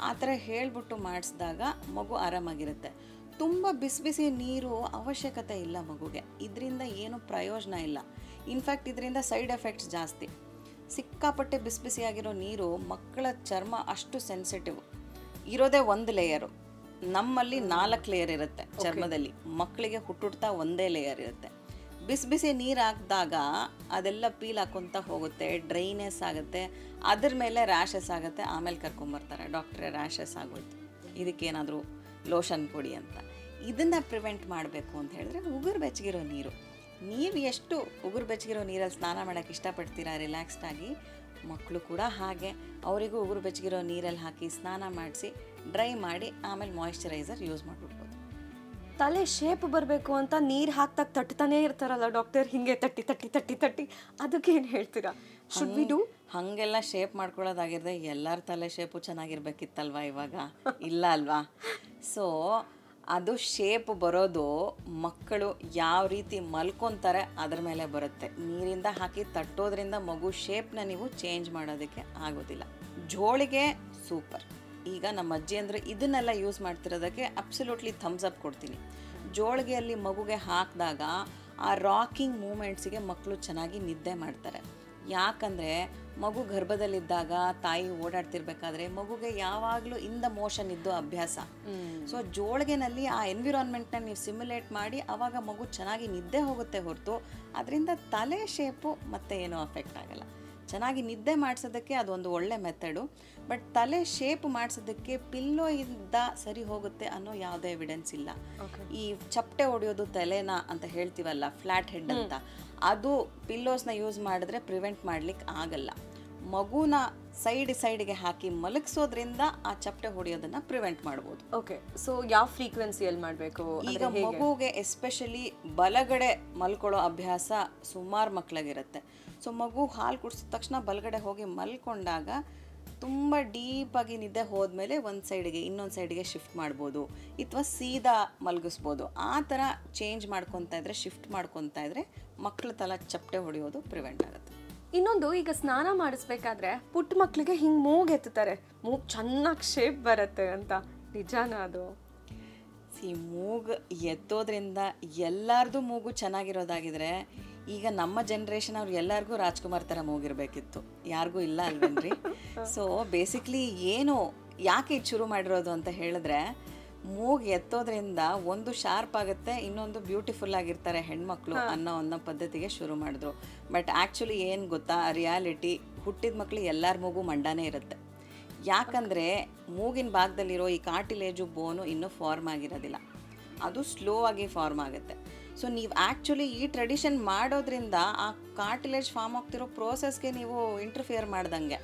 Speaker 1: ಆ ಥರ ಹೇಳಿಬಿಟ್ಟು ಮಾಡಿಸಿದಾಗ ಮಗು ಆರಾಮಾಗಿರುತ್ತೆ. ತುಂಬ ಬಿಸಿ ನೀರು ಅವಶ್ಯಕತೆ ಇಲ್ಲ ಮಗುಗೆ. ಇದರಿಂದ ಏನು ಪ್ರಯೋಜನ ಇಲ್ಲ. ಇನ್ಫ್ಯಾಕ್ಟ್ ಇದರಿಂದ ಸೈಡ್ ಎಫೆಕ್ಟ್ಸ್ ಜಾಸ್ತಿ. ಸಿಕ್ಕಾಪಟ್ಟೆ ಬಿಸಿಯಾಗಿರೋ ನೀರು ಮಕ್ಕಳ ಚರ್ಮ ಅಷ್ಟು ಸೆನ್ಸಿಟಿವ್. ಇರೋದೇ 1 ಲೇಯರು, ನಮ್ಮಲ್ಲಿ 4 ಲೇಯರ್ ಇರುತ್ತೆ ಚರ್ಮದಲ್ಲಿ. ಮಕ್ಕಳಿಗೆ ಹುಟ್ಟುಡ್ತಾ ಒಂದೇ ಲೇಯರ್ ಇರುತ್ತೆ. ಬಿಸಿ ನೀರು ಹಾಕಿದಾಗ ಅದೆಲ್ಲ ಪೀಲ್ ಹಾಕೊತ ಹೋಗುತ್ತೆ, ಡ್ರೈನೆಸ್ ಆಗುತ್ತೆ, ಅದ್ರ ಮೇಲೆ ರ್ಯಾಷಸ್ ಆಗುತ್ತೆ. ಆಮೇಲೆ ಕರ್ಕೊಂಬರ್ತಾರೆ ಡಾಕ್ಟ್ರೇ ರ್ಯಾಷಸ್ ಆಗೋಯ್ತು, ಇದಕ್ಕೇನಾದರೂ ಲೋಷನ್ ಕೊಡಿ ಅಂತ. ಇದನ್ನು ಪ್ರಿವೆಂಟ್ ಮಾಡಬೇಕು ಅಂತ ಹೇಳಿದ್ರೆ ಉಗುರು ಬೆಚ್ಚಗಿರೋ ನೀರು. ನೀವು ಎಷ್ಟು ಉಗುರು ಬೆಚ್ಚಗಿರೋ ನೀರಲ್ಲಿ ಸ್ನಾನ ಮಾಡೋಕ್ಕೆ ಇಷ್ಟಪಡ್ತೀರಾ ರಿಲ್ಯಾಕ್ಸ್ಡಾಗಿ, ಮಕ್ಕಳು ಕೂಡ ಹಾಗೆ ಅವರಿಗೂ ಉಗುರು ಬೆಚ್ಚಗಿರೋ ನೀರಲ್ಲಿ ಹಾಕಿ ಸ್ನಾನ ಮಾಡಿಸಿ ಡ್ರೈ ಮಾಡಿ ಆಮೇಲೆ ಮಾಯಿಶ್ಚರೈಸರ್ ಯೂಸ್ ಮಾಡಿಬಿಡ್ಬೋದು.
Speaker 2: ತಲೆ ಶೇಪ್ ಬರಬೇಕು ಅಂತ ನೀರು ಹಾಕ್ದಾಗ ತಟ್ತಾನೇ ಇರ್ತಾರಲ್ಲ ಡಾಕ್ಟರ್, ಹಿಂಗೆ ತಟ್ಟಿ ತಟ್ಟಿ ತಟ್ಟಿ ತಟ್ಟಿ, ಅದಕ್ಕೆ ಏನು ಹೇಳ್ತೀರಾ? Should we do?
Speaker 1: ಹಾಗೆಲ್ಲ ಶೇಪ್ ಮಾಡ್ಕೊಳ್ಳೋದಾಗಿರದೆ ಎಲ್ಲರ ತಲೆ ಶೇಪು ಚೆನ್ನಾಗಿರ್ಬೇಕಿತ್ತಲ್ವ, ಇವಾಗ ಇಲ್ಲ ಅಲ್ವಾ? ಸೊ ಅದು ಶೇಪ್ ಬರೋದು ಮಕ್ಕಳು ಯಾವ ರೀತಿ ಮಲ್ಕೊತಾರೆ ಅದ್ರ ಮೇಲೆ ಬರುತ್ತೆ. ನೀರಿಂದ ಹಾಕಿ ತಟ್ಟೋದ್ರಿಂದ ಮಗು ಶೇಪ್ನ ನೀವು ಚೇಂಜ್ ಮಾಡೋದಕ್ಕೆ ಆಗೋದಿಲ್ಲ. ಜೋಳಿಗೆ ಸೂಪರ್. ಈಗ ನಮ್ಮ ಅಜ್ಜಿ ಅಂದರೆ ಇದನ್ನೆಲ್ಲ ಯೂಸ್ ಮಾಡ್ತಿರೋದಕ್ಕೆ ಅಬ್ಸಲ್ಯೂಟ್ಲಿ ಥಮ್ಸ್ ಅಪ್ ಕೊಡ್ತೀನಿ. ಜೋಳಿಗೆಯಲ್ಲಿ ಮಗುಗೆ ಹಾಕಿದಾಗ ಆ ರಾಕಿಂಗ್ ಮೂಮೆಂಟ್ಸಿಗೆ ಮಕ್ಕಳು ಚೆನ್ನಾಗಿ ನಿದ್ದೆ ಮಾಡ್ತಾರೆ. ಯಾಕಂದರೆ ಮಗು ಗರ್ಭದಲ್ಲಿದ್ದಾಗ ತಾಯಿ ಓಡಾಡ್ತಿರ್ಬೇಕಾದ್ರೆ ಮಗುಗೆ ಯಾವಾಗಲೂ ಇಂದ ಮೋಷನ್ ಇದ್ದು ಅಭ್ಯಾಸ. ಸೊ ಜೋಳಿಗೆನಲ್ಲಿ ಆ ಎನ್ವಿರಾನ್ಮೆಂಟ್ನ ನೀವು ಸಿಮ್ಯುಲೇಟ್ ಮಾಡಿ ಆವಾಗ ಮಗು ಚೆನ್ನಾಗಿ ನಿದ್ದೆ ಹೋಗುತ್ತೆ ಹೊರತು ಅದರಿಂದ ತಲೆ ಶೇಪು ಮತ್ತೆ ಏನೂ ಅಫೆಕ್ಟ್ ಆಗಲ್ಲ. ಚೆನ್ನಾಗಿ ನಿದ್ದೆ ಮಾಡಿಸೋದಕ್ಕೆ ಅದೊಂದು ಒಳ್ಳೆ ಮೆಥಡು. ಬಟ್ ತಲೆ ಶೇಪ್ ಮಾಡಿಸೋದಕ್ಕೆ ಪಿಲ್ಲೋ ಇಂದ ಸರಿ ಹೋಗುತ್ತೆ ಅನ್ನೋ ಯಾವುದೇ ಎವಿಡೆನ್ಸ್ ಇಲ್ಲ. ಈ ಚಪ್ಪಟೆ ಹೊಡೆಯೋದು ತಲೆನ ಅಂತ ಹೇಳ್ತೀವಲ್ಲ, ಫ್ಲ್ಯಾಟ್ ಹೆಡ್ ಅಂತ, ಅದು ಪಿಲ್ಲೋಸ್ನ ಯೂಸ್ ಮಾಡಿದ್ರೆ ಪ್ರಿವೆಂಟ್ ಮಾಡ್ಲಿಕ್ಕೆ ಆಗಲ್ಲ. ಮಗುನ ಸೈಡ್ಗೆ ಹಾಕಿ ಮಲಗಿಸೋದ್ರಿಂದ ಆ ಚಪ್ಪಟೆ ಹೊಡೆಯೋದನ್ನ ಪ್ರಿವೆಂಟ್ ಮಾಡ್ಬೋದು.
Speaker 2: ಓಕೆ, ಸೊ ಯಾವ ಫ್ರೀಕ್ವೆನ್ಸಿಯಲ್ಲಿ ಮಾಡಬೇಕು?
Speaker 1: ಈಗ ಮಗುಗೆ ಎಸ್ಪೆಷಲಿ ಬಲಗಡೆ ಮಲ್ಕೊಳ್ಳೋ ಅಭ್ಯಾಸ ಸುಮಾರು ಮಕ್ಕಳಿಗಿರುತ್ತೆ. ಸೊ ಮಗು ಹಾಲು ಕುಡಿಸಿದ ತಕ್ಷಣ ಬಲಗಡೆ ಹೋಗಿ ಮಲ್ಕೊಂಡಾಗ ತುಂಬ ಡೀಪಾಗಿ ನಿದ್ದೆ ಹೋದ್ಮೇಲೆ ಒಂದು ಸೈಡ್ಗೆ ಇನ್ನೊಂದು ಸೈಡ್ಗೆ ಶಿಫ್ಟ್ ಮಾಡ್ಬೋದು, ಅಥವಾ ಸೀದಾ ಮಲಗಿಸ್ಬೋದು. ಆ ಥರ ಚೇಂಜ್ ಮಾಡ್ಕೊತಾ ಇದ್ರೆ, ಶಿಫ್ಟ್ ಮಾಡ್ಕೊತಾ ಇದ್ರೆ ಮಕ್ಕಳ ತಲೆ ಚಪ್ಪಟೆ ಹೊಡೆಯೋದು ಪ್ರಿವೆಂಟ್ ಆಗುತ್ತೆ.
Speaker 2: ಇನ್ನೊಂದು, ಈಗ ಸ್ನಾನ ಮಾಡಿಸ್ಬೇಕಾದ್ರೆ ಪುಟ್ಟ ಮಕ್ಕಳಿಗೆ ಹಿಂಗೆ ಮೂಗು ಎತ್ತುತ್ತಾರೆ, ಮೂಗು ಚೆನ್ನಾಗಿ ಶೇಪ್ ಬರುತ್ತೆ ಅಂತ, ನಿಜಾನ ಅದು?
Speaker 1: ಮೂಗು ಎತ್ತೋದ್ರಿಂದ ಎಲ್ಲರದು ಮೂಗು ಚೆನ್ನಾಗಿರೋದಾಗಿದ್ರೆ ಈಗ ನಮ್ಮ ಜನ್ರೇಷನ್ ಅವ್ರು ಎಲ್ಲರಿಗೂ ರಾಜ್ಕುಮಾರ್ ಥರ ಮೂಗಿರ್ಬೇಕಿತ್ತು, ಯಾರಿಗೂ ಇಲ್ಲ ಅಲ್ವೇನ್ರಿ? ಸೊ ಬೇಸಿಕ್ಲಿ ಏನು ಯಾಕೆ ಇದು ಶುರು ಮಾಡಿರೋದು ಅಂತ ಹೇಳಿದ್ರೆ, ಮೂಗು ಎತ್ತೋದ್ರಿಂದ ಒಂದು ಶಾರ್ಪ್ ಆಗುತ್ತೆ, ಇನ್ನೊಂದು ಬ್ಯೂಟಿಫುಲ್ ಆಗಿರ್ತಾರೆ ಹೆಣ್ಮಕ್ಳು ಅನ್ನೋ ಪದ್ಧತಿಗೆ ಶುರು ಮಾಡಿದ್ರು. ಬಟ್ ಆ್ಯಕ್ಚುಲಿ ಏನು ಗೊತ್ತಾ, ರಿಯಾಲಿಟಿ ಹುಟ್ಟಿದ ಮಕ್ಳು ಎಲ್ಲರ ಮೂಗು ಮಂಡಾನೇ ಇರುತ್ತೆ. ಯಾಕಂದರೆ ಮೂಗಿನ ಭಾಗದಲ್ಲಿರೋ ಈ ಕಾರ್ಟಿಲೇಜು ಬೋನು ಇನ್ನೂ ಫಾರ್ಮ್ ಆಗಿರೋದಿಲ್ಲ, ಅದು ಸ್ಲೋ ಆಗಿ ಫಾರ್ಮ್ ಆಗುತ್ತೆ. ಸೊ ನೀವು ಆ್ಯಕ್ಚುಲಿ ಈ ಟ್ರೆಡಿಷನ್ ಮಾಡೋದ್ರಿಂದ ಆ ಕಾರ್ಟಿಲೇಜ್ ಫಾರ್ಮ್ ಆಗ್ತಿರೋ ಪ್ರೋಸೆಸ್ಗೆ ನೀವು ಇಂಟರ್ಫಿಯರ್ ಮಾಡ್ದಂಗೆ.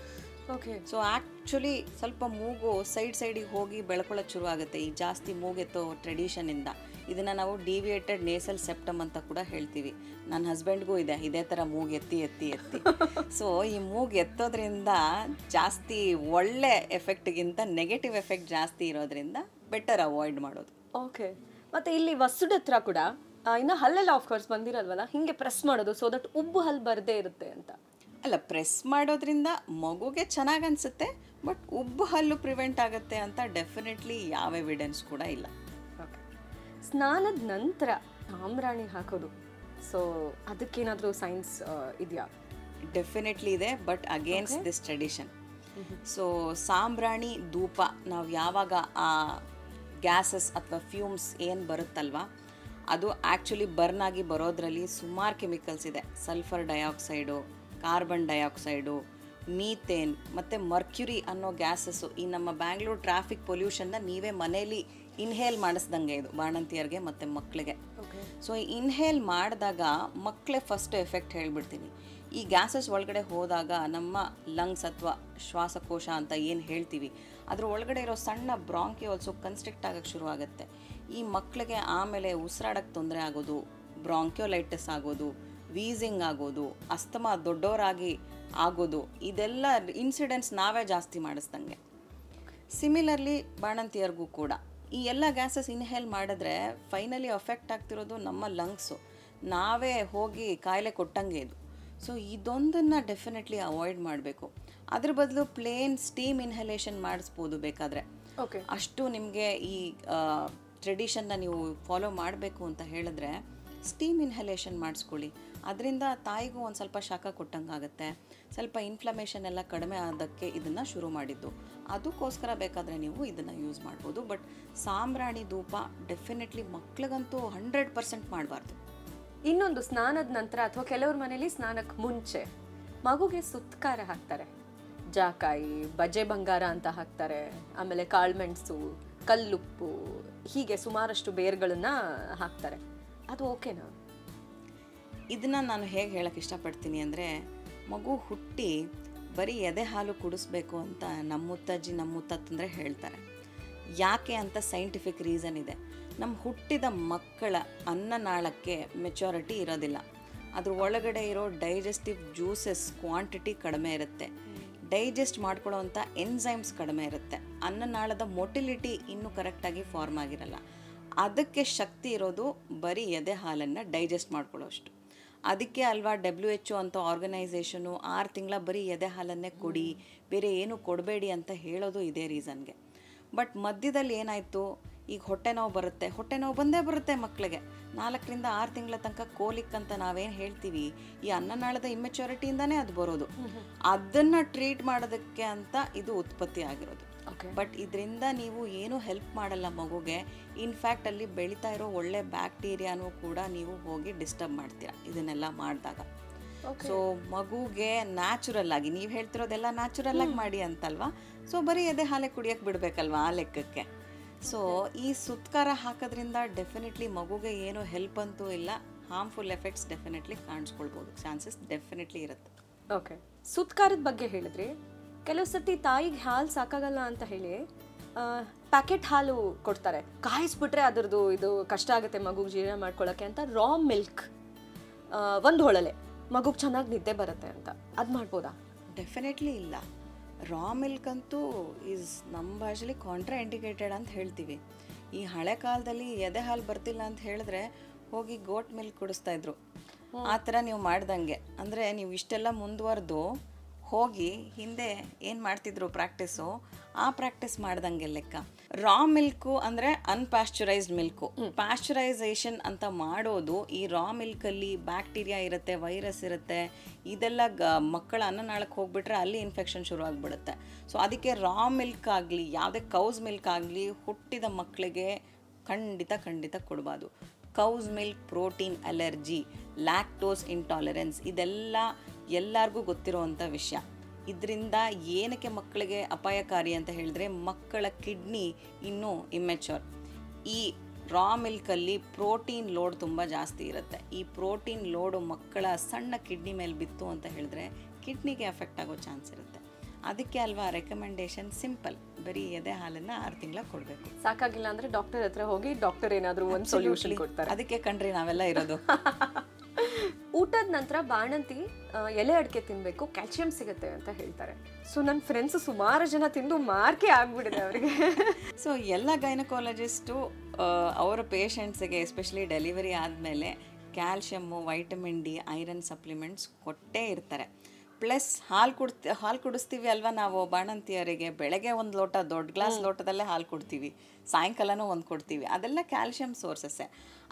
Speaker 2: ಓಕೆ.
Speaker 1: ಸೊ ಆ್ಯಕ್ಚುಲಿ ಸ್ವಲ್ಪ ಮೂಗು ಸೈಡಿಗೆ ಹೋಗಿ ಬೆಳ್ಕೊಳ್ಳೋದು ಶುರು ಆಗುತ್ತೆ ಈ ಜಾಸ್ತಿ ಮೂಗೆತ್ತೋ ಟ್ರೆಡಿಷನಿಂದ. ಇದನ್ನು ನಾವು ಡಿವಿಯೇಟೆಡ್ ನೇಸಲ್ ಸೆಪ್ಟಮ್ ಅಂತ ಕೂಡ ಹೇಳ್ತೀವಿ. ನನ್ನ ಹಸ್ಬೆಂಡ್ಗೂ ಇದೆ ಇದೇ ಥರ ಮೂಗು ಎತ್ತಿ ಎತ್ತಿ ಎತ್ತಿ. ಸೊ ಈ ಮೂಗು ಎತ್ತೋದ್ರಿಂದ ಜಾಸ್ತಿ ಒಳ್ಳೆ ಎಫೆಕ್ಟ್ಗಿಂತ ನೆಗೆಟಿವ್ ಎಫೆಕ್ಟ್ ಜಾಸ್ತಿ ಇರೋದ್ರಿಂದ ಬೆಟರ್ ಅವಾಯ್ಡ್ ಮಾಡೋದು.
Speaker 2: ಓಕೆ. ಮತ್ತು ಇಲ್ಲಿ ವಸುಡ್ ಹತ್ರ ಕೂಡ ಇನ್ನು ಹಲ್ಲೆಲ್ಲ ಆಫ್ಕೋರ್ಸ್ ಬಂದಿರಲ್ವಲ್ಲ, ಹಿಂಗೆ ಪ್ರೆಸ್ ಮಾಡೋದು ಸೊ ದಟ್ ಉಬ್ಬು ಹಲ್ಲು ಬರದೇ ಇರುತ್ತೆ ಅಂತ.
Speaker 1: ಅಲ್ಲ, ಪ್ರೆಸ್ ಮಾಡೋದ್ರಿಂದ ಮಗುಗೆ ಚೆನ್ನಾಗಿ ಅನಿಸುತ್ತೆ, ಬಟ್ ಉಬ್ಬು ಹಲ್ಲು ಪ್ರಿವೆಂಟ್ ಆಗುತ್ತೆ ಅಂತ ಡೆಫಿನೆಟ್ಲಿ ಯಾವ ಎವಿಡೆನ್ಸ್ ಕೂಡ ಇಲ್ಲ.
Speaker 2: ಓಕೆ. ಸ್ನಾನದ ನಂತರ ಸಾಂಬ್ರಾಣಿ ಹಾಕೋದು, ಸೊ ಅದಕ್ಕೇನಾದರೂ ಸೈನ್ಸ್ ಇದೆಯಾ?
Speaker 1: ಡೆಫಿನೆಟ್ಲಿ ಇದೆ, but against this tradition. So ಸಾಂಬ್ರಾಣಿ ಧೂಪ ನಾವು ಯಾವಾಗ ಆ ಗ್ಯಾಸಸ್ ಅಥವಾ ಫ್ಯೂಮ್ಸ್ ಏನು ಬರುತ್ತಲ್ವ, ಅದು ಆ್ಯಕ್ಚುಲಿ ಬರ್ನ್ ಆಗಿ ಬರೋದ್ರಲ್ಲಿ ಸುಮಾರು ಕೆಮಿಕಲ್ಸ್ ಇದೆ. Sulphur dioxide, carbon dioxide, methane ಮತ್ತು ಮರ್ಕ್ಯುರಿ ಅನ್ನೋ ಗ್ಯಾಸಸ್ಸು ಈ ನಮ್ಮ ಬ್ಯಾಂಗ್ಳೂರ್ ಟ್ರಾಫಿಕ್ ಪೊಲ್ಯೂಷನ್ನ ನೀವೇ ಮನೇಲಿ ಇನ್ಹೇಲ್ ಮಾಡಿಸ್ದಂಗೆ ಇದು ಬಾಣಂತಿಯರಿಗೆ ಮತ್ತು ಮಕ್ಕಳಿಗೆ. ಸೊ ಇನ್ಹೇಲ್ ಮಾಡಿದಾಗ ಮಕ್ಕಳೇ ಫಸ್ಟ್ ಎಫೆಕ್ಟ್ ಹೇಳಿಬಿಡ್ತೀನಿ. ಈ ಗ್ಯಾಸಸ್ ಒಳಗಡೆ ಹೋದಾಗ ನಮ್ಮ ಲಂಗ್ಸ್ ಅಥವಾ ಶ್ವಾಸಕೋಶ ಅಂತ ಏನು ಹೇಳ್ತೀವಿ, ಅದ್ರ ಒಳಗಡೆ ಇರೋ ಸಣ್ಣ ಬ್ರಾಂಕಿಯೋಲ್ಸು ಕನ್ಸ್ಟ್ರಿಕ್ಟ್ ಆಗೋಕ್ಕೆ ಶುರು ಆಗುತ್ತೆ. ಈ ಮಕ್ಕಳಿಗೆ ಆಮೇಲೆ ಉಸಿರಾಡೋಕ್ಕೆ ತೊಂದರೆ ಆಗೋದು, ಬ್ರಾಂಕ್ಯೋಲೈಟಿಸ್ ಆಗೋದು, ವೀಸಿಂಗ್ ಆಗೋದು, ಅಸ್ತಮಾ ದೊಡ್ಡವರಾಗಿ ಆಗೋದು, ಇದೆಲ್ಲ ಇನ್ಸಿಡೆಂಟ್ಸ್ ನಾವೇ ಜಾಸ್ತಿ ಮಾಡಿಸ್ದಂಗೆ. ಸಿಮಿಲರ್ಲಿ ಬಾಣಂತಿಯರಿಗೂ ಕೂಡ ಈ ಎಲ್ಲ ಗ್ಯಾಸಸ್ ಇನ್ಹೇಲ್ ಮಾಡಿದ್ರೆ ಫೈನಲಿ ಅಫೆಕ್ಟ್ ಆಗ್ತಿರೋದು ನಮ್ಮ ಲಂಗ್ಸು, ನಾವೇ ಹೋಗಿ ಕಾಯಿಲೆ ಕೊಟ್ಟಂಗೆ ಇದು. ಸೊ ಇದೊಂದನ್ನು ಡೆಫಿನೆಟ್ಲಿ ಅವಾಯ್ಡ್ ಮಾಡಬೇಕು. ಅದ್ರ ಬದಲು ಪ್ಲೇನ್ ಸ್ಟೀಮ್ ಇನ್ಹಲೇಷನ್ ಮಾಡಿಸ್ಬೋದು ಬೇಕಾದರೆ.
Speaker 2: ಓಕೆ.
Speaker 1: ಅಷ್ಟು ನಿಮಗೆ ಈ ಟ್ರೆಡಿಷನ್ನ ನೀವು ಫಾಲೋ ಮಾಡಬೇಕು ಅಂತ ಹೇಳಿದ್ರೆ ಸ್ಟೀಮ್ ಇನ್ಹಲೇಷನ್ ಮಾಡಿಸ್ಕೊಳ್ಳಿ. ಅದರಿಂದ ತಾಯಿಗೂ ಒಂದು ಸ್ವಲ್ಪ ಶಾಖ ಕೊಟ್ಟಂಗಾಗುತ್ತೆ, ಸ್ವಲ್ಪ ಇನ್ಫ್ಲಮೇಷನ್ ಎಲ್ಲ ಕಡಿಮೆ ಆದಕ್ಕೆ ಇದನ್ನು ಶುರು ಮಾಡಿದ್ದು. ಅದಕ್ಕೋಸ್ಕರ ಬೇಕಾದರೆ ನೀವು ಇದನ್ನು ಯೂಸ್ ಮಾಡ್ಬೋದು. ಬಟ್ ಸಾಂಬ್ರಾಣಿ ಧೂಪ ಡೆಫಿನೆಟ್ಲಿ ಮಕ್ಳಿಗಂತೂ 100% ಮಾಡಬಾರ್ದು.
Speaker 2: ಇನ್ನೊಂದು, ಸ್ನಾನದ ನಂತರ ಅಥವಾ ಕೆಲವ್ರ ಮನೇಲಿ ಸ್ನಾನಕ್ಕೆ ಮುಂಚೆ ಮಗುಗೆ ಸುತ್ಕಾರ ಹಾಕ್ತಾರೆ. ಜಾಕಾಯಿ, ಬಜೆ ಬಂಗಾರ ಅಂತ ಹಾಕ್ತಾರೆ, ಆಮೇಲೆ ಕಾಳುಮೆಣಸು, ಕಲ್ಲುಪ್ಪು, ಹೀಗೆ ಸುಮಾರಷ್ಟು ಬೇರ್ಗಳನ್ನು ಹಾಕ್ತಾರೆ. ಅದು ಓಕೆನಾ?
Speaker 1: ಇದನ್ನು ನಾನು ಹೇಗೆ ಹೇಳಕ್ಕೆ ಇಷ್ಟಪಡ್ತೀನಿ ಅಂದರೆ, ಮಗು ಹುಟ್ಟಿ ಬರೀ ಎದೆ ಹಾಲು ಕುಡಿಸ್ಬೇಕು ಅಂತ ನಮ್ಮ ಮುತ್ತಜ್ಜಿ ನಮ್ಮ ಮುತ್ತಂದ್ರೆ ಹೇಳ್ತಾರೆ. ಯಾಕೆ ಅಂತ ಸೈಂಟಿಫಿಕ್ ರೀಸನ್ ಇದೆ. ನಮ್ಮ ಹುಟ್ಟಿದ ಮಕ್ಕಳ ಅನ್ನನಾಳಕ್ಕೆ ಮೆಚುರಿಟಿ ಇರೋದಿಲ್ಲ. ಅದ್ರ ಒಳಗಡೆ ಇರೋ ಡೈಜೆಸ್ಟಿವ್ ಜ್ಯೂಸಸ್ ಕ್ವಾಂಟಿಟಿ ಕಡಿಮೆ ಇರುತ್ತೆ, ಡೈಜೆಸ್ಟ್ ಮಾಡ್ಕೊಳ್ಳೋವಂಥ ಎನ್ಸೈಮ್ಸ್ ಕಡಿಮೆ ಇರುತ್ತೆ, ಅನ್ನನಾಳದ ಮೊಟಿಲಿಟಿ ಇನ್ನೂ ಕರೆಕ್ಟಾಗಿ ಫಾರ್ಮ್ ಆಗಿರಲ್ಲ. ಅದಕ್ಕೆ ಶಕ್ತಿ ಇರೋದು ಬರೀ ಎದೆ ಹಾಲನ್ನು ಡೈಜೆಸ್ಟ್ ಮಾಡ್ಕೊಳ್ಳೋಷ್ಟು. ಅದಕ್ಕೆ ಅಲ್ವಾ WHO ಅಂತ ಆರ್ಗನೈಸೇಷನು 6 ತಿಂಗಳ ಬರೀ ಎದೆ ಹಾಲನ್ನೇ ಕೊಡಿ, ಬೇರೆ ಏನು ಕೊಡಬೇಡಿ ಅಂತ ಹೇಳೋದು ಇದೇ ರೀಸನ್ಗೆ. ಬಟ್ ಮಧ್ಯದಲ್ಲಿ ಏನಾಯಿತು, ಈಗ ಹೊಟ್ಟೆ ನೋವು ಬರುತ್ತೆ, ಹೊಟ್ಟೆ ನೋವು ಬಂದೇ ಬರುತ್ತೆ ಮಕ್ಕಳಿಗೆ. 4 ರಿಂದ 6 ತಿಂಗಳ ತನಕ ಕೋಲಿಕ್ ಅಂತ ನಾವೇನು ಹೇಳ್ತೀವಿ, ಈ ಅನ್ನನಾಳದ ಇಮ್ಮೆಚುರಿಟಿಯಿಂದನೇ ಅದು ಬರೋದು. ಅದನ್ನು ಟ್ರೀಟ್ ಮಾಡೋದಕ್ಕೆ ಅಂತ ಇದು ಉತ್ಪತ್ತಿ ಆಗಿರೋದು. ಬಟ್ ಇದರಿಂದ ನೀವು ಏನು ಹೆಲ್ಪ್ ಮಾಡಲ್ಲ ಮಗುಗೆ. ಇನ್ಫ್ಯಾಕ್ಟ್ ಅಲ್ಲಿ ಬೆಳೀತಾ ಇರೋ ಒಳ್ಳೆ ಬ್ಯಾಕ್ಟೀರಿಯಾನೂ ಕೂಡ ನೀವು ಹೋಗಿ ಡಿಸ್ಟರ್ಬ್ ಮಾಡ್ತೀರಾ ಇದನ್ನೆಲ್ಲ ಮಾಡಿದಾಗ. ಸೊ ಮಗುಗೆ ನ್ಯಾಚುರಲ್ ಆಗಿ ನೀವು ಹೇಳ್ತಿರೋದೆಲ್ಲ ನ್ಯಾಚುರಲ್ ಆಗಿ ಮಾಡಿ ಅಂತಲ್ವಾ. ಸೊ ಬರೀ ಎದೆ ಹಾಲೆ ಕುಡಿಯೋಕ್ಕೆ ಬಿಡಬೇಕಲ್ವಾ ಆ ಲೆಕ್ಕಕ್ಕೆ. ಸೊ ಈ ಸುತ್ಕಾರ ಹಾಕೋದ್ರಿಂದ ಡೆಫಿನೆಟ್ಲಿ ಮಗುಗೆ ಏನು ಹೆಲ್ಪ್ ಅಂತೂ ಇಲ್ಲ, ಹಾರ್ಮ್ಫುಲ್ ಎಫೆಕ್ಟ್ಸ್ ಡೆಫಿನೆಟ್ಲಿ ಕಾಣಿಸ್ಕೊಳ್ಬೋದು, ಚಾನ್ಸಸ್ ಡೆಫಿನೆಟ್ಲಿ ಇರುತ್ತೆ.
Speaker 2: ಓಕೆ. ಸುತ್ಕಾರದ ಬಗ್ಗೆ ಹೇಳಿದ್ರಿ. ಕೆಲವು ಸತಿ ತಾಯಿಗೆ ಹಾಲು ಸಾಕಾಗಲ್ಲ ಅಂತ ಹೇಳಿ ಪ್ಯಾಕೆಟ್ ಹಾಲು ಕೊಡ್ತಾರೆ. ಕಾಯಿಸ್ಬಿಟ್ರೆ ಅದರದ್ದು ಇದು ಕಷ್ಟ ಆಗುತ್ತೆ ಮಗುಗೆ ಜೀರ್ಣ ಮಾಡ್ಕೊಳ್ಳೋಕ್ಕೆ ಅಂತ ರಾ ಮಿಲ್ಕ್ ಒಂದು ಹೊಳಲೆ ಮಗುಗೆ ಚೆನ್ನಾಗಿ ನಿದ್ದೆ ಬರುತ್ತೆ ಅಂತ, ಅದು ಮಾಡ್ಬೋದಾ?
Speaker 1: ಡೆಫಿನೆಟ್ಲಿ ಇಲ್ಲ. ರಾ ಮಿಲ್ಕ್ ಅಂತೂ ಈಸ್ ನಮ್ಮ ಭಾಷೆಲಿ ಕಾಂಟ್ರಾ ಇಂಡಿಕೇಟೆಡ್ ಅಂತ ಹೇಳ್ತೀವಿ. ಈ ಹಳೆ ಕಾಲದಲ್ಲಿ ಎದೆ ಹಾಲು ಬರ್ತಿಲ್ಲ ಅಂತ ಹೇಳಿದ್ರೆ ಹೋಗಿ ಗೋಟ್ ಮಿಲ್ಕ್ ಕುಡಿಸ್ತಾ ಇದ್ರು. ಆ ಥರ ನೀವು ಮಾಡ್ದಂಗೆ. ಅಂದರೆ ನೀವು ಇಷ್ಟೆಲ್ಲ ಮುಂದುವರೆದು ಹೋಗಿ ಹಿಂದೆ ಏನು ಮಾಡ್ತಿದ್ರು ಪ್ರಾಕ್ಟೀಸು, ಆ ಪ್ರಾಕ್ಟೀಸ್ ಮಾಡ್ದಂಗೆ ಲೆಕ್ಕ. ರಾ ಮಿಲ್ಕು ಅಂದರೆ ಅನ್ಪ್ಯಾಶ್ಚರೈಸ್ಡ್ ಮಿಲ್ಕು. ಪ್ಯಾಶ್ಚರೈಸೇಷನ್ ಅಂತ ಮಾಡೋದು ಈ ರಾ ಮಿಲ್ಕಲ್ಲಿ ಬ್ಯಾಕ್ಟೀರಿಯಾ ಇರುತ್ತೆ, ವೈರಸ್ ಇರುತ್ತೆ, ಇದೆಲ್ಲ ಮಕ್ಕಳ ಅನ್ನನಾಳಕ್ಕೆ ಹೋಗ್ಬಿಟ್ರೆ ಅಲ್ಲಿ ಇನ್ಫೆಕ್ಷನ್ ಶುರು ಆಗಿಬಿಡುತ್ತೆ. ಸೊ ಅದಕ್ಕೆ ರಾ ಮಿಲ್ಕ್ ಆಗಲಿ ಯಾವುದೇ ಕೌಸ್ ಮಿಲ್ಕ್ ಆಗಲಿ ಹುಟ್ಟಿದ ಮಕ್ಕಳಿಗೆ ಖಂಡಿತ ಕೊಡಬಾರ್ದು. Cow's milk protein allergy, lactose intolerance ಇದೆಲ್ಲ ಎಲ್ಲರಿಗೂ ಗೊತ್ತಿರೋವಂಥ ವಿಷಯ. ಇದರಿಂದ ಏನಕ್ಕೆ ಮಕ್ಕಳಿಗೆ ಅಪಾಯಕಾರಿ ಅಂತ ಹೇಳಿದ್ರೆ, ಮಕ್ಕಳ ಕಿಡ್ನಿ ಇನ್ನೂ ಇಮ್ಮೆಚೂರ್. ಈ ರಾ ಮಿಲ್ಕಲ್ಲಿ ಪ್ರೋಟೀನ್ ಲೋಡ್ ತುಂಬ ಜಾಸ್ತಿ ಇರುತ್ತೆ. ಈ ಪ್ರೋಟೀನ್ ಲೋಡು ಮಕ್ಕಳ ಸಣ್ಣ ಕಿಡ್ನಿ ಮೇಲೆ ಬಿತ್ತು ಅಂತ ಹೇಳಿದ್ರೆ ಕಿಡ್ನಿಗೆ ಎಫೆಕ್ಟ್ ಆಗೋ ಚಾನ್ಸ್ ಇರುತ್ತೆ. ಅದಕ್ಕೆ ಅಲ್ವಾ ರೆಕಮೆಂಡೇಶನ್ ಸಿಂಪಲ್, ಬರೀ ಎದೆ ಹಾಲನ್ನು 6 ತಿಂಗಳ ಕೊಡಬೇಕು.
Speaker 2: ಸಾಕಾಗಿಲ್ಲ ಅಂದ್ರೆ ಡಾಕ್ಟರ್ ಹತ್ರ ಹೋಗಿ ಡಾಕ್ಟರ್ ಏನಾದರೂ ಒಂದು ಸೊಲ್ಯೂಷನ್ ಕೊಡ್ತಾರೆ.
Speaker 1: ಅದಕ್ಕೆ ಕಣ್ರಿ ನಾವೆಲ್ಲ ಇರೋದು.
Speaker 2: ಊಟದ ನಂತರ ಬಾಣಂತಿ ಎಲೆ ಅಡಿಕೆ ತಿನ್ನಬೇಕು, ಕ್ಯಾಲ್ಸಿಯಂ ಸಿಗುತ್ತೆ ಅಂತ ಹೇಳ್ತಾರೆ. ಸೊ ನನ್ನ ಫ್ರೆಂಡ್ಸ್ ಸುಮಾರು ಜನ ತಿಂದು ಮಾರ್ಕೆ ಆಗ್ಬಿಟ್ಟಿದೆ ಅವರಿಗೆ.
Speaker 1: ಸೊ ಎಲ್ಲ ಗೈನಕಾಲಜಿಸ್ಟು ಅವರ ಪೇಷಂಟ್ಸಿಗೆ ಎಸ್ಪೆಷಲಿ ಡೆಲಿವರಿ ಆದಮೇಲೆ calcium, vitamin D, iron supplements ಕೊಟ್ಟೇ ಇರ್ತಾರೆ. ಪ್ಲಸ್ ಹಾಲು ಕುಡಿಸ್ತೀವಿ ಅಲ್ವಾ ನಾವು ಬಾಣಂತಿಯರಿಗೆ. ಬೆಳಗ್ಗೆ ಒಂದು ಲೋಟ, ದೊಡ್ಡ ಗ್ಲಾಸ್ ಲೋಟದಲ್ಲೇ ಹಾಲು ಕೊಡ್ತೀವಿ, ಸಾಯಂಕಾಲನೂ ಒಂದು ಕೊಡ್ತೀವಿ. ಅದೆಲ್ಲ ಕ್ಯಾಲ್ಶಿಯಂ ಸೋರ್ಸಸ್ಸೇ.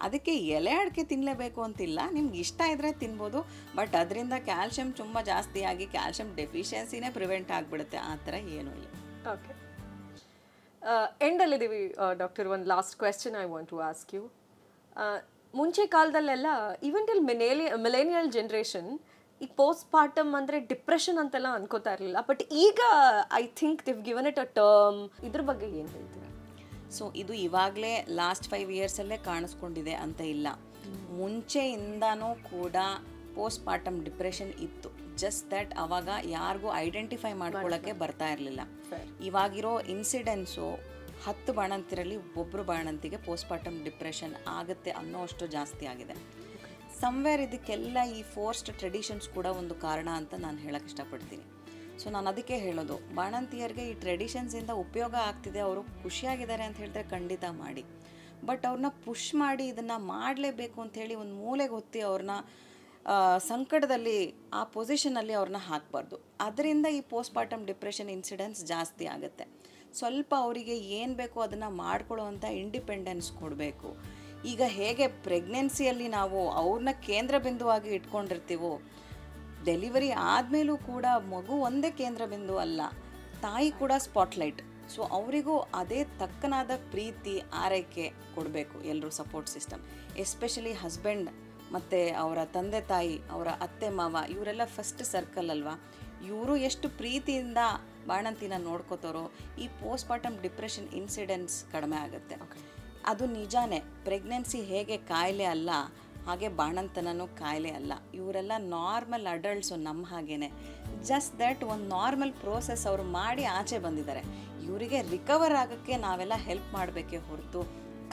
Speaker 1: ಅದಕ್ಕೆ ಎಲೆ ಅಡಿಕೆ ತಿನ್ನಲೇಬೇಕು ಅಂತಿಲ್ಲ, ನಿಮ್ಗೆ ಇಷ್ಟ ಇದ್ದರೆ ತಿನ್ಬೋದು. ಬಟ್ ಅದರಿಂದ ಕ್ಯಾಲ್ಶಿಯಂ ತುಂಬ ಜಾಸ್ತಿ ಆಗಿ ಕ್ಯಾಲ್ಶಿಯಂ ಡೆಫಿಷಿಯನ್ಸಿನೇ ಪ್ರಿವೆಂಟ್ ಆಗಿಬಿಡುತ್ತೆ. ಆ ಥರ ಏನೂ ಇಲ್ಲ.
Speaker 2: ಓಕೆ, ಎಂಡಲ್ಲಿದ್ದೀವಿ ಡಾಕ್ಟರ್. ಒಂದು last question I want to ask you. ಮುಂಚೆ ಕಾಲದಲ್ಲೆಲ್ಲ ಈವನ್ ಟಿಲ್ ಮಿಲೇನಿಯಲ್ ಜನ್ರೇಷನ್ ಈ ಪೋಸ್ಟ್ ಪಾರ್ಟಮ್ ಅಂದರೆ ಡಿಪ್ರೆಷನ್ ಅಂತೆಲ್ಲ ಅನ್ಕೋತಾ ಇರಲಿಲ್ಲ. ಬಟ್ ಈಗ I think they've given it a term. ಇದ್ರ ಬಗ್ಗೆ ಏನು ಹೇಳ್ತೀರಾ?
Speaker 1: ಸೊ ಇದು ಇವಾಗಲೇ ಲಾಸ್ಟ್ 5 ಇಯರ್ಸಲ್ಲೇ ಕಾಣಿಸ್ಕೊಂಡಿದೆ ಅಂತ ಇಲ್ಲ. ಮುಂಚೆಯಿಂದನೂ ಕೂಡ ಪೋಸ್ಟ್ ಪಾರ್ಟಮ್ ಡಿಪ್ರೆಷನ್ ಇತ್ತು. ಜಸ್ಟ್ ದಟ್ ಅವಾಗ ಯಾರಿಗೂ ಐಡೆಂಟಿಫೈ ಮಾಡ್ಕೊಳ್ಳೋಕ್ಕೆ ಬರ್ತಾ ಇರಲಿಲ್ಲ. ಇವಾಗಿರೋ ಇನ್ಸಿಡೆನ್ಸು 10 ಬಾಣಂತಿರಲ್ಲಿ ಒಬ್ಬರು ಬಾಣಂತಿಗೆ ಪೋಸ್ಟ್ ಪಾರ್ಟಮ್ ಡಿಪ್ರೆಷನ್ ಆಗುತ್ತೆ ಅನ್ನೋ ಅಷ್ಟು ಜಾಸ್ತಿ ಆಗಿದೆ. ಸಮ್ವೇರ್ ಇದಕ್ಕೆಲ್ಲ ಈ ಫೋರ್ಸ್ಡ್ ಟ್ರೆಡಿಷನ್ಸ್ ಕೂಡ ಒಂದು ಕಾರಣ ಅಂತ ನಾನು ಹೇಳಕ್ಕೆ ಇಷ್ಟಪಡ್ತೀನಿ. ಸೊ ನಾನು ಅದಕ್ಕೆ ಹೇಳೋದು, ಬಾಣಂತಿಯರಿಗೆ ಈ ಟ್ರೆಡಿಷನ್ಸಿಂದ ಉಪಯೋಗ ಆಗ್ತಿದೆ, ಅವರು ಖುಷಿಯಾಗಿದ್ದಾರೆ ಅಂತ ಹೇಳಿದ್ರೆ ಖಂಡಿತ ಮಾಡಿ. ಬಟ್ ಅವ್ರನ್ನ ಪುಷ್ ಮಾಡಿ ಇದನ್ನು ಮಾಡಲೇಬೇಕು ಅಂಥೇಳಿ ಒಂದು ಮೂಲೆಗೆ ಹೊತ್ತಿ ಅವ್ರನ್ನ ಸಂಕಟದಲ್ಲಿ ಆ ಪೊಸಿಷನಲ್ಲಿ ಅವ್ರನ್ನ ಹಾಕಬಾರ್ದು. ಅದರಿಂದ ಈ ಪೋಸ್ಟ್ ಪಾರ್ಟಮ್ ಡಿಪ್ರೆಷನ್ ಇನ್ಸಿಡೆನ್ಸ್ ಜಾಸ್ತಿ ಆಗುತ್ತೆ. ಸ್ವಲ್ಪ ಅವರಿಗೆ ಏನು ಬೇಕೋ ಅದನ್ನು ಮಾಡ್ಕೊಳ್ಳೋವಂಥ ಇಂಡಿಪೆಂಡೆನ್ಸ್ ಕೊಡಬೇಕು. ಈಗ ಹೇಗೆ ಪ್ರೆಗ್ನೆನ್ಸಿಯಲ್ಲಿ ನಾವು ಅವ್ರನ್ನ ಕೇಂದ್ರ ಬಿಂದುವಾಗಿ ಇಟ್ಕೊಂಡಿರ್ತೀವೋ, ಡೆಲಿವರಿ ಆದಮೇಲೂ ಕೂಡ ಮಗು ಒಂದೇ ಕೇಂದ್ರ ಬಿಂದು ಅಲ್ಲ, ತಾಯಿ ಕೂಡ ಸ್ಪಾಟ್ಲೈಟ್. ಸೊ ಅವರಿಗೂ ಅದೇ ತಕ್ಕನಾದ ಪ್ರೀತಿ, ಆರೈಕೆ ಕೊಡಬೇಕು ಎಲ್ಲರೂ. ಸಪೋರ್ಟ್ ಸಿಸ್ಟಮ್, ಎಸ್ಪೆಷಲಿ ಹಸ್ಬೆಂಡ್ ಮತ್ತು ಅವರ ತಂದೆ ತಾಯಿ, ಅವರ ಅತ್ತೆ ಮಾವ, ಇವರೆಲ್ಲ ಫಸ್ಟ್ ಸರ್ಕಲ್ ಅಲ್ವಾ. ಇವರು ಎಷ್ಟು ಪ್ರೀತಿಯಿಂದ ಬಾಣಂತಿನ ನೋಡ್ಕೋತಾರೋ ಈ ಪೋಸ್ಟ್ ಪಾರ್ಟಮ್ ಡಿಪ್ರೆಷನ್ ಇನ್ಸಿಡೆನ್ಸ್ ಕಡಿಮೆ ಆಗುತ್ತೆ. ಅದು ನಿಜಾನೇ. ಪ್ರೆಗ್ನೆನ್ಸಿ ಹೇಗೆ ಕಾಯಿಲೆ ಅಲ್ಲ, ಹಾಗೆ ಬಾಣಂತನೂ ಕಾಯಿಲೆ ಅಲ್ಲ. ಇವರೆಲ್ಲ ನಾರ್ಮಲ್ ಅಡಲ್ಟ್ಸು ನಮ್ಮ ಹಾಗೇನೆ. ಜಸ್ಟ್ ದಟ್ ಒಂದು ನಾರ್ಮಲ್ ಪ್ರೋಸೆಸ್ ಅವರು ಮಾಡಿ ಆಚೆ ಬಂದಿದ್ದಾರೆ. ಇವರಿಗೆ ರಿಕವರ್ ಆಗೋಕ್ಕೆ ನಾವೆಲ್ಲ ಹೆಲ್ಪ್ ಮಾಡಬೇಕೇ ಹೊರತು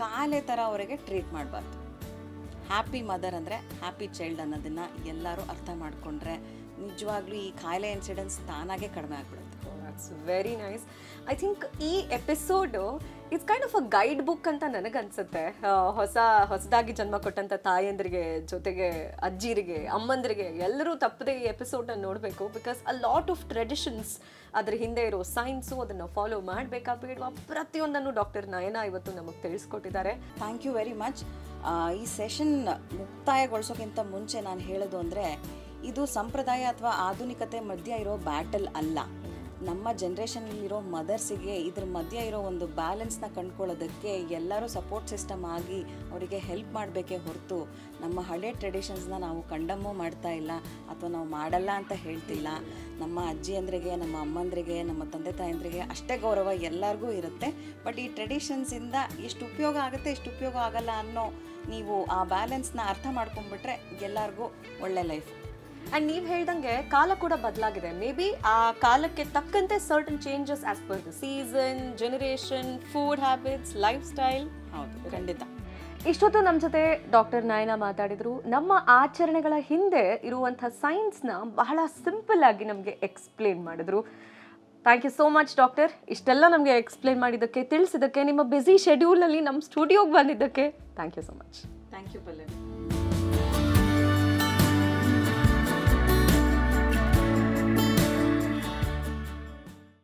Speaker 1: ಕಾಯಿಲೆ ಥರ ಅವರಿಗೆ ಟ್ರೀಟ್ ಮಾಡಬಾರ್ದು. ಹ್ಯಾಪಿ ಮದರ್ ಅಂದರೆ ಹ್ಯಾಪಿ ಚೈಲ್ಡ್ ಅನ್ನೋದನ್ನು ಎಲ್ಲರೂ ಅರ್ಥ ಮಾಡಿಕೊಂಡ್ರೆ ನಿಜವಾಗ್ಲೂ ಈ ಕಾಯಿಲೆ ಇನ್ಸಿಡೆನ್ಸ್ ತಾನಾಗೆ ಕಡಿಮೆ ಆಗ್ಬಿಡುತ್ತೆ.
Speaker 2: That's very nice. I think ಈ episode it's kind of a guide book ಅಂತ ನನಗನ್ಸುತ್ತೆ. ಹೊಸದಾಗಿ ಜನ್ಮ ಕೊಟ್ಟಂಥ ತಾಯಂದ್ರಿಗೆ, ಜೊತೆಗೆ ಅಜ್ಜಿರಿಗೆ, ಅಮ್ಮಂದ್ರಿಗೆ ಎಲ್ಲರೂ ತಪ್ಪದೆ ಈ ಎಪಿಸೋಡ್ನ ನೋಡಬೇಕು. Because a lot of traditions, ಅದ್ರ ಹಿಂದೆ ಇರೋ ಸೈನ್ಸು, ಅದನ್ನು ಫಾಲೋ ಮಾಡಬೇಕಾ ಬೇಡವಾ ಪ್ರತಿಯೊಂದನ್ನು ಡಾಕ್ಟರ್ ನಯನ ಇವತ್ತು ನಮಗೆ ತಿಳಿಸ್ಕೊಟ್ಟಿದ್ದಾರೆ.
Speaker 1: Thank you very much. ಈ ಸೆಷನ್ ಮುಕ್ತಾಯಗೊಳಿಸೋಕ್ಕಿಂತ ಮುಂಚೆ ನಾನು ಹೇಳೋದು ಅಂದರೆ, ಇದು ಸಂಪ್ರದಾಯ ಅಥವಾ ಆಧುನಿಕತೆ ಮಧ್ಯ ಇರೋ ಬ್ಯಾಟಲ್ ಅಲ್ಲ. ನಮ್ಮ ಜನ್ರೇಷನಲ್ಲಿರೋ ಮದರ್ಸಿಗೆ ಇದ್ರ ಮಧ್ಯೆ ಇರೋ ಒಂದು ಬ್ಯಾಲೆನ್ಸ್ನ ಕಂಡುಕೊಳ್ಳೋದಕ್ಕೆ ಎಲ್ಲರೂ ಸಪೋರ್ಟ್ ಸಿಸ್ಟಮ್ ಆಗಿ ಅವರಿಗೆ ಹೆಲ್ಪ್ ಮಾಡಬೇಕೇ ಹೊರತು ನಮ್ಮ ಹಳೆ ಟ್ರೆಡಿಷನ್ಸ್ನ ನಾವು ಕಂಡಮ್ಮು ಮಾಡ್ತಾ ಇಲ್ಲ ಅಥವಾ ನಾವು ಮಾಡಲ್ಲ ಅಂತ ಹೇಳ್ತಿಲ್ಲ. ನಮ್ಮ ಅಜ್ಜಿಯಂದ್ರಿಗೆ, ನಮ್ಮ ಅಮ್ಮಂದ್ರಿಗೆ, ನಮ್ಮ ತಂದೆ ತಾಯಂದ್ರಿಗೆ ಅಷ್ಟೇ ಗೌರವ ಎಲ್ಲರಿಗೂ ಇರುತ್ತೆ. ಬಟ್ ಈ ಟ್ರೆಡಿಷನ್ಸಿಂದ ಎಷ್ಟು ಉಪಯೋಗ ಆಗುತ್ತೆ, ಎಷ್ಟು ಉಪಯೋಗ ಆಗಲ್ಲ ಅನ್ನೋ ನೀವು ಆ ಬ್ಯಾಲೆನ್ಸ್ನ ಅರ್ಥ ಮಾಡ್ಕೊಂಡ್ಬಿಟ್ರೆ ಎಲ್ಲರಿಗೂ ಒಳ್ಳೆ ಲೈಫ್.
Speaker 2: ಆ್ಯಂಡ್ ನೀವು ಹೇಳ್ದಂಗೆ ಕಾಲ ಕೂಡ ಬದಲಾಗಿದೆ. ಮೇ ಬಿ ಆ ಕಾಲಕ್ಕೆ ತಕ್ಕಂತೆ certain changes as per the season, generation, food habits, life style.
Speaker 1: ಹೌದು, ಖಂಡಿತ.
Speaker 2: ಇಷ್ಟೊತ್ತು ನಮ್ಮ ಜೊತೆ ಡಾಕ್ಟರ್ ನಯನ ಮಾತಾಡಿದ್ರು. ನಮ್ಮ ಆಚರಣೆಗಳ ಹಿಂದೆ ಇರುವಂಥ ಸೈನ್ಸ್ನ ಬಹಳ ಸಿಂಪಲ್ ಆಗಿ ನಮಗೆ ಎಕ್ಸ್ಪ್ಲೇನ್ ಮಾಡಿದ್ರು. Thank you so much doctor. ಇಷ್ಟೆಲ್ಲ ನಮಗೆ ಎಕ್ಸ್ಪ್ಲೇನ್ ಮಾಡಿದ್ದಕ್ಕೆ, ತಿಳಿಸಿದ್ದಕ್ಕೆ, ನಿಮ್ಮ ಬ್ಯುಸಿ ಶೆಡ್ಯೂಲಲ್ಲಿ ನಮ್ಮ ಸ್ಟುಡಿಯೋಗೆ ಬಂದಿದ್ದಕ್ಕೆ thank you so much.
Speaker 1: Thank you Pallavi.